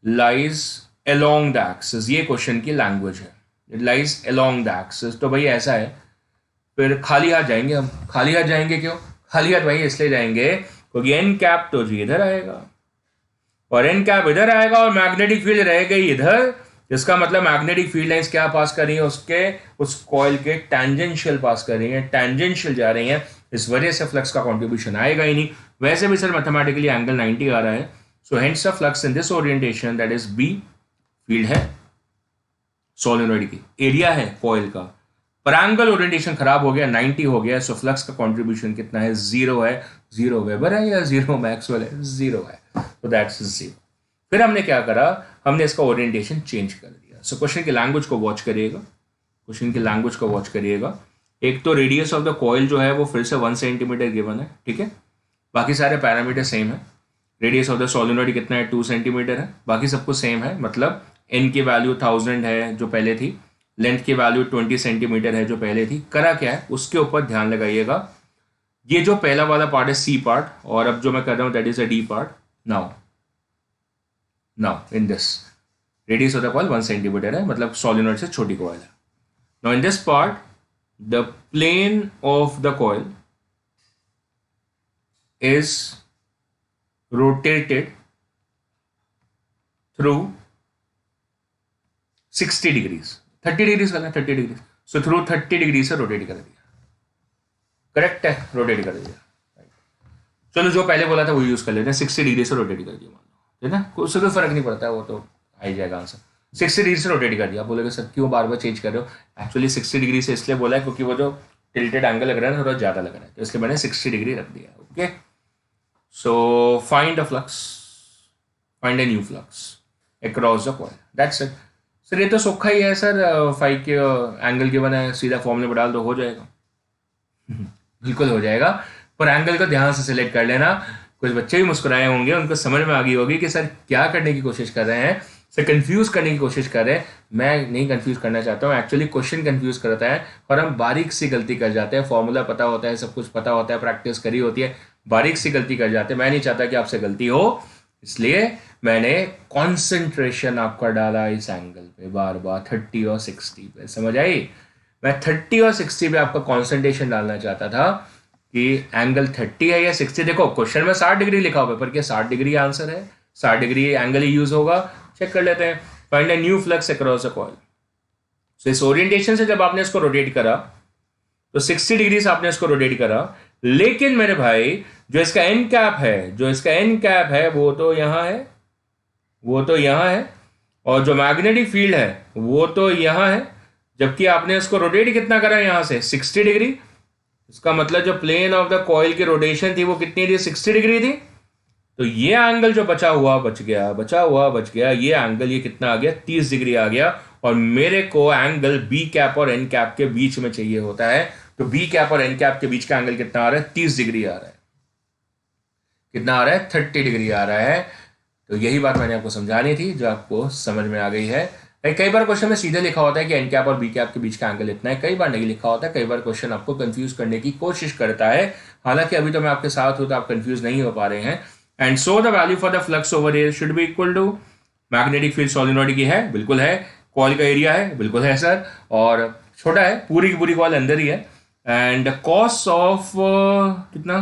[SPEAKER 1] lies along the axis, ये क्वेश्चन की लैंग्वेज है, it lies along the axis। तो भाई ऐसा है, फिर खाली हाथ जाएंगे हम, खाली हाथ जाएंगे क्यों, खाली हाथ भाई इसलिए जाएंगे क्योंकि एन कैप तो जी इधर आएगा और एन कैप इधर आएगा और मैग्नेटिक फील्ड रह गई इधर, इसका मतलब मैग्नेटिक फील्ड लाइंस क्या पास कर रही है, उसके उस कॉइल के टैंजेंशियल पास कर रही है, टैंजेंशियल जा रही है, इस वजह से फ्लक्स का कॉन्ट्रीब्यूशन आएगा ही नहीं। वैसे भी सर मैथमेटिकली एंगल 90 आ रहा है, so hence the flux in this orientation that is B, field है सोलिनॉइड की, एरिया है कॉइल का, पर एंगल ओरिएंटेशन खराब हो गया, 90 हो गया, सो फ्लक्स का कंट्रीब्यूशन कितना है, 0 है। 0 वेबर है या 0 मैक्सवेल है, 0 है, तो दैट्स 0। फिर हमने क्या करा, हमने इसका ओरिएंटेशन चेंज कर दिया। सो क्वेश्चन की लैंग्वेज को वॉच करिएगा, क्वेश्चन की लैंग्वेज को वॉच करिएगा। एक तो रेडियस ऑफ द कॉइल जो है वो फिर से 1 सेंटीमीटर गिवन है, ठीक है, बाकी सारे पैरामीटर सेम है। रेडियस ऑफ द सोलिनॉइड कितना है, 2 सेंटीमीटर है, बाकी सब कुछ सेम है, मतलब एन की वैल्यू 1000 है जो पहले थी, लेंथ की वैल्यू 20 सेंटीमीटर है जो पहले थी। करा क्या है उसके ऊपर ध्यान लगाइएगा। ये जो पहला वाला पार्ट है सी पार्ट, और अब जो मैं कर रहा हूं that is a D part. Now in this radius of the coil 1 centimetre है, मतलब सोलिनॉइड से छोटी कॉइल है। Now in this part the plane of the coil is rotated through 60 degrees, 30 degrees करना, 30 डिग्री, सो थ्रू 30 डिग्री से rotate कर दिया। Correct है, रोटेट कर दिया। चलो जो पहले बोला था वो यूज कर लेते हैं, 60 डिग्री से रोटेट कर दिया मान लो, है ना, उससे कोई फर्क नहीं पड़ता है, वो तो आ ही जाएगा आंसर। 60 डिग्री से रोटेट कर दिया। बोलेगा सर क्यों बार बार चेंज कर रहे हो? एक्चुअली 60 डिग्री से इसलिए बोला है क्योंकि वो जो टिल्टेड एंगल लग रहा है ना थोड़ा ज्यादा लग रहा है, तो इसलिए मैंने 60 डिग्री रख दिया। Okay, so find a flux, find a new flux across the coil, that's it। Sir ये तो सोखा ही है सर, फाइव के एंगल गिवन है, सीधा फॉर्मूले में डाल दो हो जाएगा। बिल्कुल हो जाएगा, पर एंगल को ध्यान से सिलेक्ट कर लेना। कुछ बच्चे भी मुस्कुराए होंगे, उनको समझ में आ गई होगी कि सर क्या करने की कोशिश कर रहे हैं, सर कंफ्यूज करने की कोशिश कर रहे हैं। मैं नहीं कंफ्यूज करना चाहता हूँ, एक्चुअली क्वेश्चन कंफ्यूज करता है और हम बारीक सी गलती कर जाते हैं। फॉर्मूला पता होता है, सब कुछ पता होता है, प्रैक्टिस करी होती है, बारीक सी गलती कर जाते हैं। मैं नहीं चाहता कि आपसे गलती हो, इसलिए मैंने कॉन्सेंट्रेशन आपका डाला इस एंगल पे बार बार 30 और 60 पे। समझ आई? मैं 30 और 60 पे आपका कॉन्सेंट्रेशन डालना चाहता था कि एंगल 30 है या 60। देखो क्वेश्चन में 60 डिग्री लिखा हुआ है, पर क्या 60 डिग्री आंसर है? 60 डिग्री एंगल ही यूज होगा। चेक कर लेते हैं। Find a new flux across a coil. So इस ओरिएंटेशन से जब आपने इसको रोटेट करा तो 60 डिग्री से आपने इसको रोटेट करा, लेकिन मेरे भाई जो इसका एन कैप है वो तो यहां है, और जो मैग्नेटिक फील्ड है वो तो यहां है, जबकि आपने इसको रोटेट कितना करा यहां से 60 डिग्री। इसका मतलब जो प्लेन ऑफ द कॉइल की रोटेशन थी वो कितनी थी? 60 डिग्री थी। तो ये एंगल जो बचा हुआ बच गया, ये एंगल ये कितना आ गया? 30 डिग्री आ गया। और मेरे को एंगल बी कैप और एन कैप के बीच में चाहिए होता है, तो बी कैप और एन कैप के बीच का एंगल कितना आ रहा है? 30 डिग्री आ रहा है। कितना आ रहा है? 30 डिग्री आ रहा है। तो यही बात मैंने आपको समझानी थी, जो आपको समझ में आ गई है। कई बार क्वेश्चन में सीधे लिखा होता है कि एन कैप और बी कैप के बीच का एंगल इतना है, कई बार नहीं लिखा होता है, कई बार क्वेश्चन आपको कंफ्यूज करने की कोशिश करता है। हालांकि अभी तो मैं आपके साथ हूं तो आप कंफ्यूज नहीं हो पा रहे हैं। And so the value for the flux over air should be equal to magnetic field solenoid की है, बिल्कुल है। कॉइल का एरिया है, बिल्कुल है सर, और छोटा है, पूरी की पूरी कॉइल अंदर ही है। एंड कॉस ऑफ कितना?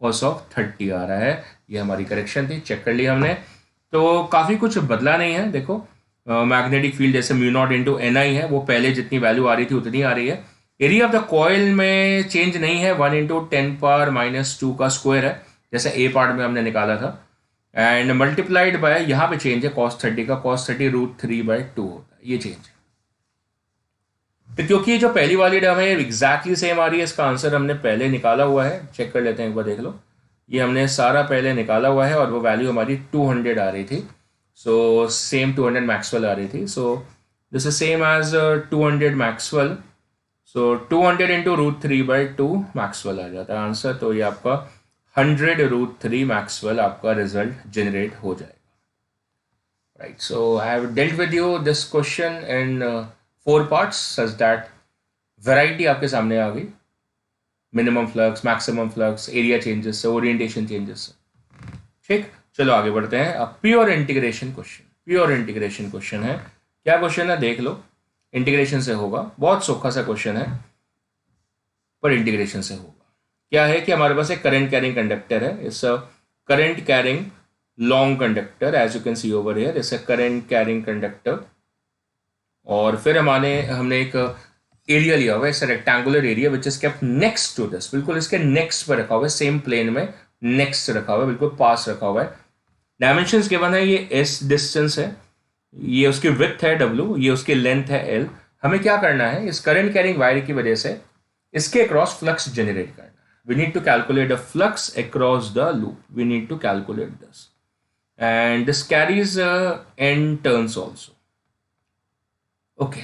[SPEAKER 1] कॉस ऑफ 30 आ रहा है। ये हमारी करेक्शन थी, चेक कर लिया हमने। तो काफी कुछ बदला नहीं है। देखो मैग्नेटिक फील्ड जैसे म्यू नॉट इंटू एन आई है, वो पहले जितनी वैल्यू आ रही थी उतनी आ रही है। एरिया ऑफ द कॉइल में चेंज नहीं है, 1 इंटू 10⁻⁻² का स्क्वायर है, जैसे ए पार्ट में हमने निकाला था। एंड मल्टीप्लाइड बाय, यहाँ पे चेंज है cos 30 का, cos 30 √3/2 होता है, ये चेंज है। तो क्योंकि ये जो पहली वाली टर्म है एग्जैक्टली सेम आ रही है, इसका आंसर हमने पहले निकाला हुआ है। चेक कर लेते हैं एक बार, देख लो। ये हमने सारा पहले निकाला हुआ है और वो वैल्यू हमारी 200 आ रही थी। सो सेम 200 मैक्सवेल आ रही थी। So this is same as 200 maxwell. So 200 into √3/2 maxwell आ जाता है आंसर। तो ये आपका 100√3 मैक्सवेल आपका रिजल्ट जनरेट हो जाएगा। Right, so I have dealt with you this question in 4 parts such that variety आपके सामने आ गई। Minimum flux, maximum flux, area changes से, ओरिएंटेशन चेंजेस से। ठीक, चलो आगे बढ़ते हैं। अब प्योर इंटीग्रेशन क्वेश्चन है। क्या क्वेश्चन है देख लो। इंटीग्रेशन से होगा, बहुत सोखा सा क्वेश्चन है, पर इंटीग्रेशन से होगा। क्या है कि हमारे पास एक करंट कैरिंग कंडक्टर है। इस current carrying long conductor, as you can see over here, it's a current carrying conductor. और फिर हमने एक एरिया लिया हुआ है, it's a rectangular area which is kept next to this, बिल्कुल इसके नेक्स्ट पर रखा हुआ है, सेम प्लेन में नेक्स्ट रखा हुआ है, बिल्कुल पास रखा हुआ है। डायमेंशंस गिवन है, ये एस डिस्टेंस है, ये उसकी विड्थ है W, ये उसकी लेंथ है L। हमें क्या करना है, इस करंट कैरिंग वायर की वजह से इसके अक्रॉस फ्लक्स जनरेट करना है। We need to calculate the flux across the loop, we need to calculate this, and this carries n turns also. Okay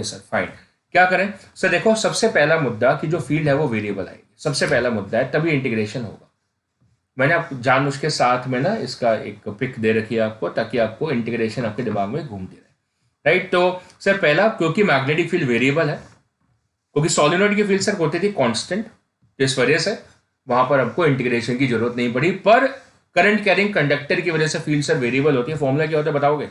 [SPEAKER 1] sir, fine. क्या करें सर? देखो सबसे पहला मुद्दा कि जो फील्ड है वो वेरिएबल आएगी, सबसे पहला मुद्दा है, तभी इंटीग्रेशन होगा। मैंने आप जानबूझ के साथ में ना इसका एक पिक दे रखी है आपको, ताकि आपको इंटीग्रेशन आपके दिमाग में घूमती रहे, राइट। तो सर पहला, क्योंकि मैग्नेटिक फील्ड वेरिएबल है, क्योंकि सोलिनॉइड की फील्ड सर होती थी कांस्टेंट, तो इस वजह से वहां पर हमको इंटीग्रेशन की जरूरत नहीं पड़ी। पर करंट कैरिंग कंडक्टर की वजह से फील्ड सर वेरिएबल होती है। फॉर्मूला क्या होता है बताओगे?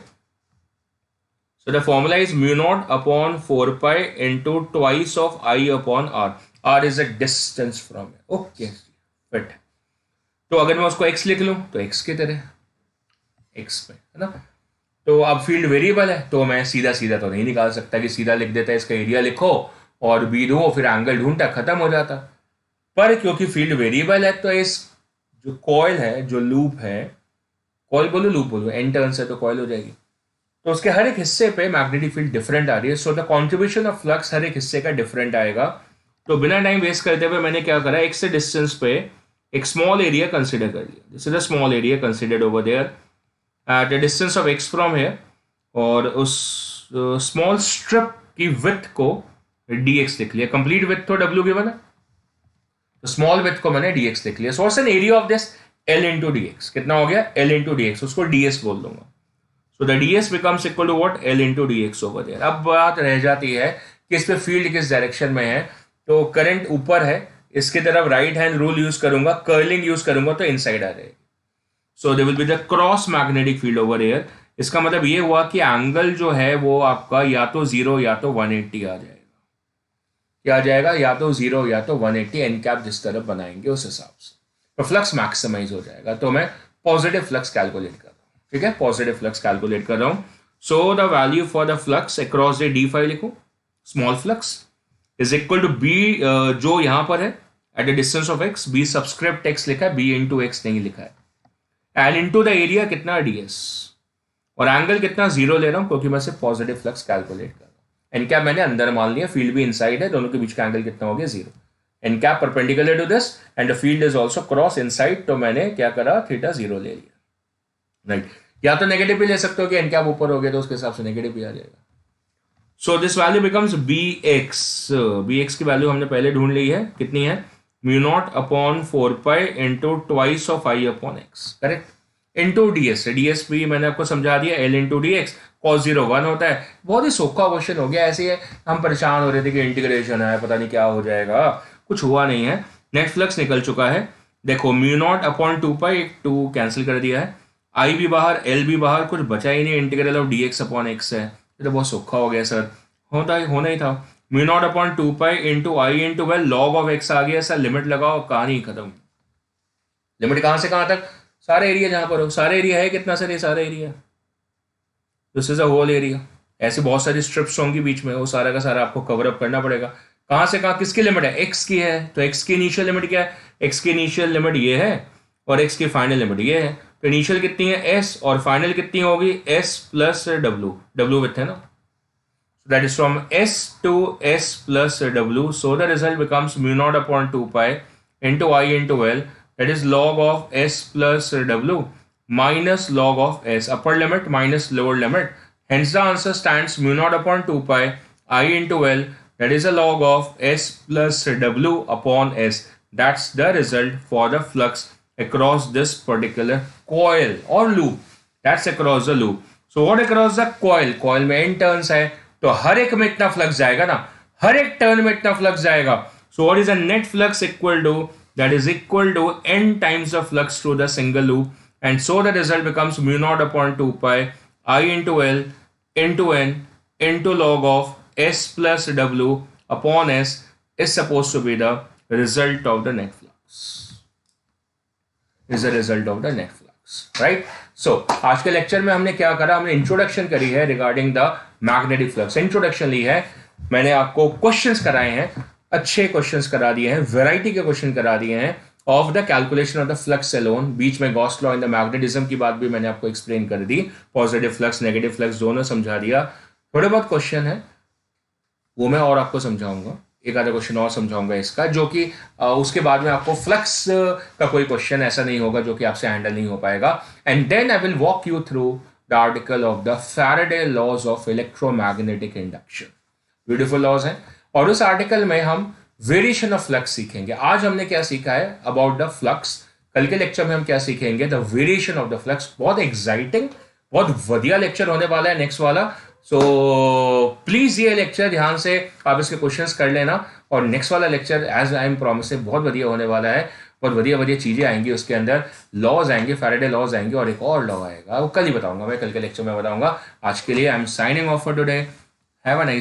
[SPEAKER 1] So the formula is mu naught upon 4 pi into twice of I upon R. R is a distance from it. Okay, fit. तो अगर मैं उसको x लिख लूं तो x की तरह x पे, है ना। तो अब फील्ड वेरिएबल है, तो मैं सीधा सीधा तो नहीं निकाल सकता कि सीधा लिख देता है इसका एरिया लिखो और बी दो फिर एंगल ढूंढता, खत्म हो जाता। पर क्योंकि फील्ड वेरिएबल है तो इस जो कॉइल है, जो लूप है, कॉइल बोलो लूप बोलो, एन टर्न्स है तो कॉइल हो जाएगी, तो उसके हर एक हिस्से पे मैग्नेटिक फील्ड डिफरेंट आ रही है। So the contribution of flux हर एक हिस्से का डिफरेंट आएगा। तो बिना टाइम वेस्ट करते हुए मैंने क्या करा, एक से डिस्टेंस पे एक स्मॉल एरिया कंसिडर कर लिया। This is a small area considered over there at the distance of x from here, और उस स्मॉल स्ट्रिप की विड्थ को dx लिख लिया। कंप्लीट विड्थ तो w गिवन है, तो स्मॉल विड्थ को मैंने dx लिख लिया। So what's an area of this, l into dx। कितना हो गया? l इंटू dx, उसको ds बोल दूंगा। So the ds becomes equal to what? L into dx over there। अब बात रह जाती है कि इस पे फील्ड किस डायरेक्शन में है। तो करंट ऊपर है, इसकी तरफ राइट हैंड रूल यूज करूंगा, कर्लिंग यूज करूंगा तो इनसाइड आ जाएगी। So there will be the cross magnetic field over here. इसका मतलब ये हुआ कि एंगल जो है वो आपका या तो 0 या तो 180 आ जाएगा। क्या आ जाएगा? या तो 0 या तो 180, एन कैप जिस तरफ बनाएंगे उस हिसाब से तो फ्लक्स मैक्सिमाइज हो जाएगा। तो मैं पॉजिटिव फ्लक्स कैलकुलेट कर, ठीक है, पॉजिटिव फ्लक्स कैलकुलेट कर रहा हूं। So the value for the flux across the d5 लिखो, small flux is equal to b, जो यहां पर है at the distance of x, b subscript x लिखा है, b इंटू x नहीं लिखा है, एंड इनटू द एरिया कितना ds, और एंगल कितना 0 ले रहा हूं क्योंकि मैं सिर्फ पॉजिटिव फ्लक्स कैलकुलेट कर रहा हूं। एन कैप मैंने अंदर मान लिया, फील्ड भी इनसाइड है, दोनों के बीच का एंगल कितना हो गया? 0। N cap perpendicular to this and the field is also cross inside, तो मैंने क्या करा, थीटा 0 ले लिया, राइट। या तो नेगेटिव भी ले सकते हो कि एन कैप ऊपर हो गया तो उसके हिसाब से नेगेटिव भी आ जाएगा। So this value becomes bx की वैल्यू हमने पहले ढूंढ ली है, कितनी है? Mu naught upon 4 pi into twice of I upon x, correct, into ds भी मैंने आपको समझा दिया, l इंटू dx, cos 0 1 होता है। बहुत ही सोखा क्वेश्चन हो गया। ऐसे हम परेशान हो रहे थे कि इंटीग्रेशन है, पता नहीं क्या हो जाएगा, कुछ हुआ नहीं है। नेट फ्लक्स निकल चुका है, देखो म्यू नॉट अपॉन 2 पाई, 2 कैंसिल कर दिया है, आई भी बाहर, एल भी बाहर, कुछ बचा ही नहीं, integral of dx upon x है। ये तो बहुत सोखा हो गया सर, होना ही था। Mu naught upon 2 pi into I into well log of x आ गया सर, लिमिट लगाओ, कहानी खत्म। लिमिट कहां से कहां तक? सारे एरिया जहां पर हो, सारे एरिया है कितना सर? ये सारा area, this is a whole area. ऐसी बहुत सारी स्ट्रिप्स होंगी बीच में, वो सारा का सारा आपको कवर अप करना पड़ेगा। कहां से कहां? किसकी लिमिट है? x की है, तो x की इनिशियल लिमिट क्या है? x की इनिशियल लिमिट ये है और x की फाइनल लिमिट ये है। तो इनिशियल कितनी है? s, और फाइनल कितनी होगी? s प्लस w विथ है ना, that is from s to s plus w, so the result becomes mu naught upon 2 pi into I into L, that is log of s plus w minus log of s, upper limit minus lower limit, hence the answer stands mu naught upon 2 pi I into L, that is a log of s plus w upon s. That's the result for the flux across this particular coil or loop. That's across the loop. So what across the coil? Coil में n turns है, तो हर एक में इतना flux जाएगा ना, हर एक turn में इतना फ्लक्स जाएगा। So what is a net flux equal to, that is equal to n times the flux through the single loop, and so the result becomes mu naught upon 2 pi I into L into n into log of s plus w upon s is supposed to be the result of the net flux, is the result of the net flux, right? सो आज के lecture में हमने क्या करा, हमने introduction करी है regarding the magnetic flux, introduction ली है, मैंने आपको क्वेश्चंस कराए हैं, अच्छे क्वेश्चंस करा दिए हैं, वैरायटी के क्वेश्चन करा दिए हैं of the calculation of the flux alone. बीच में Gauss law in the magnetism की बात भी मैंने आपको एक्सप्लेन कर दी, पॉजिटिव फ्लक्स नेगेटिव फ्लक्स दोनों समझा दिया। थोड़े बहुत क्वेश्चन है वो मैं और आपको समझाऊंगा, एक आधा क्वेश्चन और समझाऊंगा इसका, जो कि उसके बाद में आपको फ्लक्स का कोई क्वेश्चन ऐसा नहीं होगा जो कि आपसे हैंडल नहीं हो पाएगा। And then I will walk you through the article of the Faraday laws of electromagnetic induction, beautiful laws हैं, और उस आर्टिकल में हम वेरिएशन ऑफ फ्लक्स सीखेंगे। आज हमने क्या सीखा है अबाउट द फ्लक्स, कल के लेक्चर में हम क्या सीखेंगे, the variation of the flux. बहुत एक्साइटिंग, बहुत बढ़िया लेक्चर होने वाला है नेक्स्ट वाला। सो प्लीज ये लेक्चर ध्यान से आप इसके क्वेश्चंस कर लेना, और नेक्स्ट वाला lecture as I am promise बहुत बढ़िया होने वाला है। बहुत बढ़िया बढ़िया चीजें आएंगी उसके अंदर, लॉज आएंगे, फैराडे लॉज आएंगे, और एक और लॉ आएगा, वो कल ही बताऊंगा मैं, कल के लेक्चर में बताऊंगा। आज के लिए I am signing off for today. Have a nice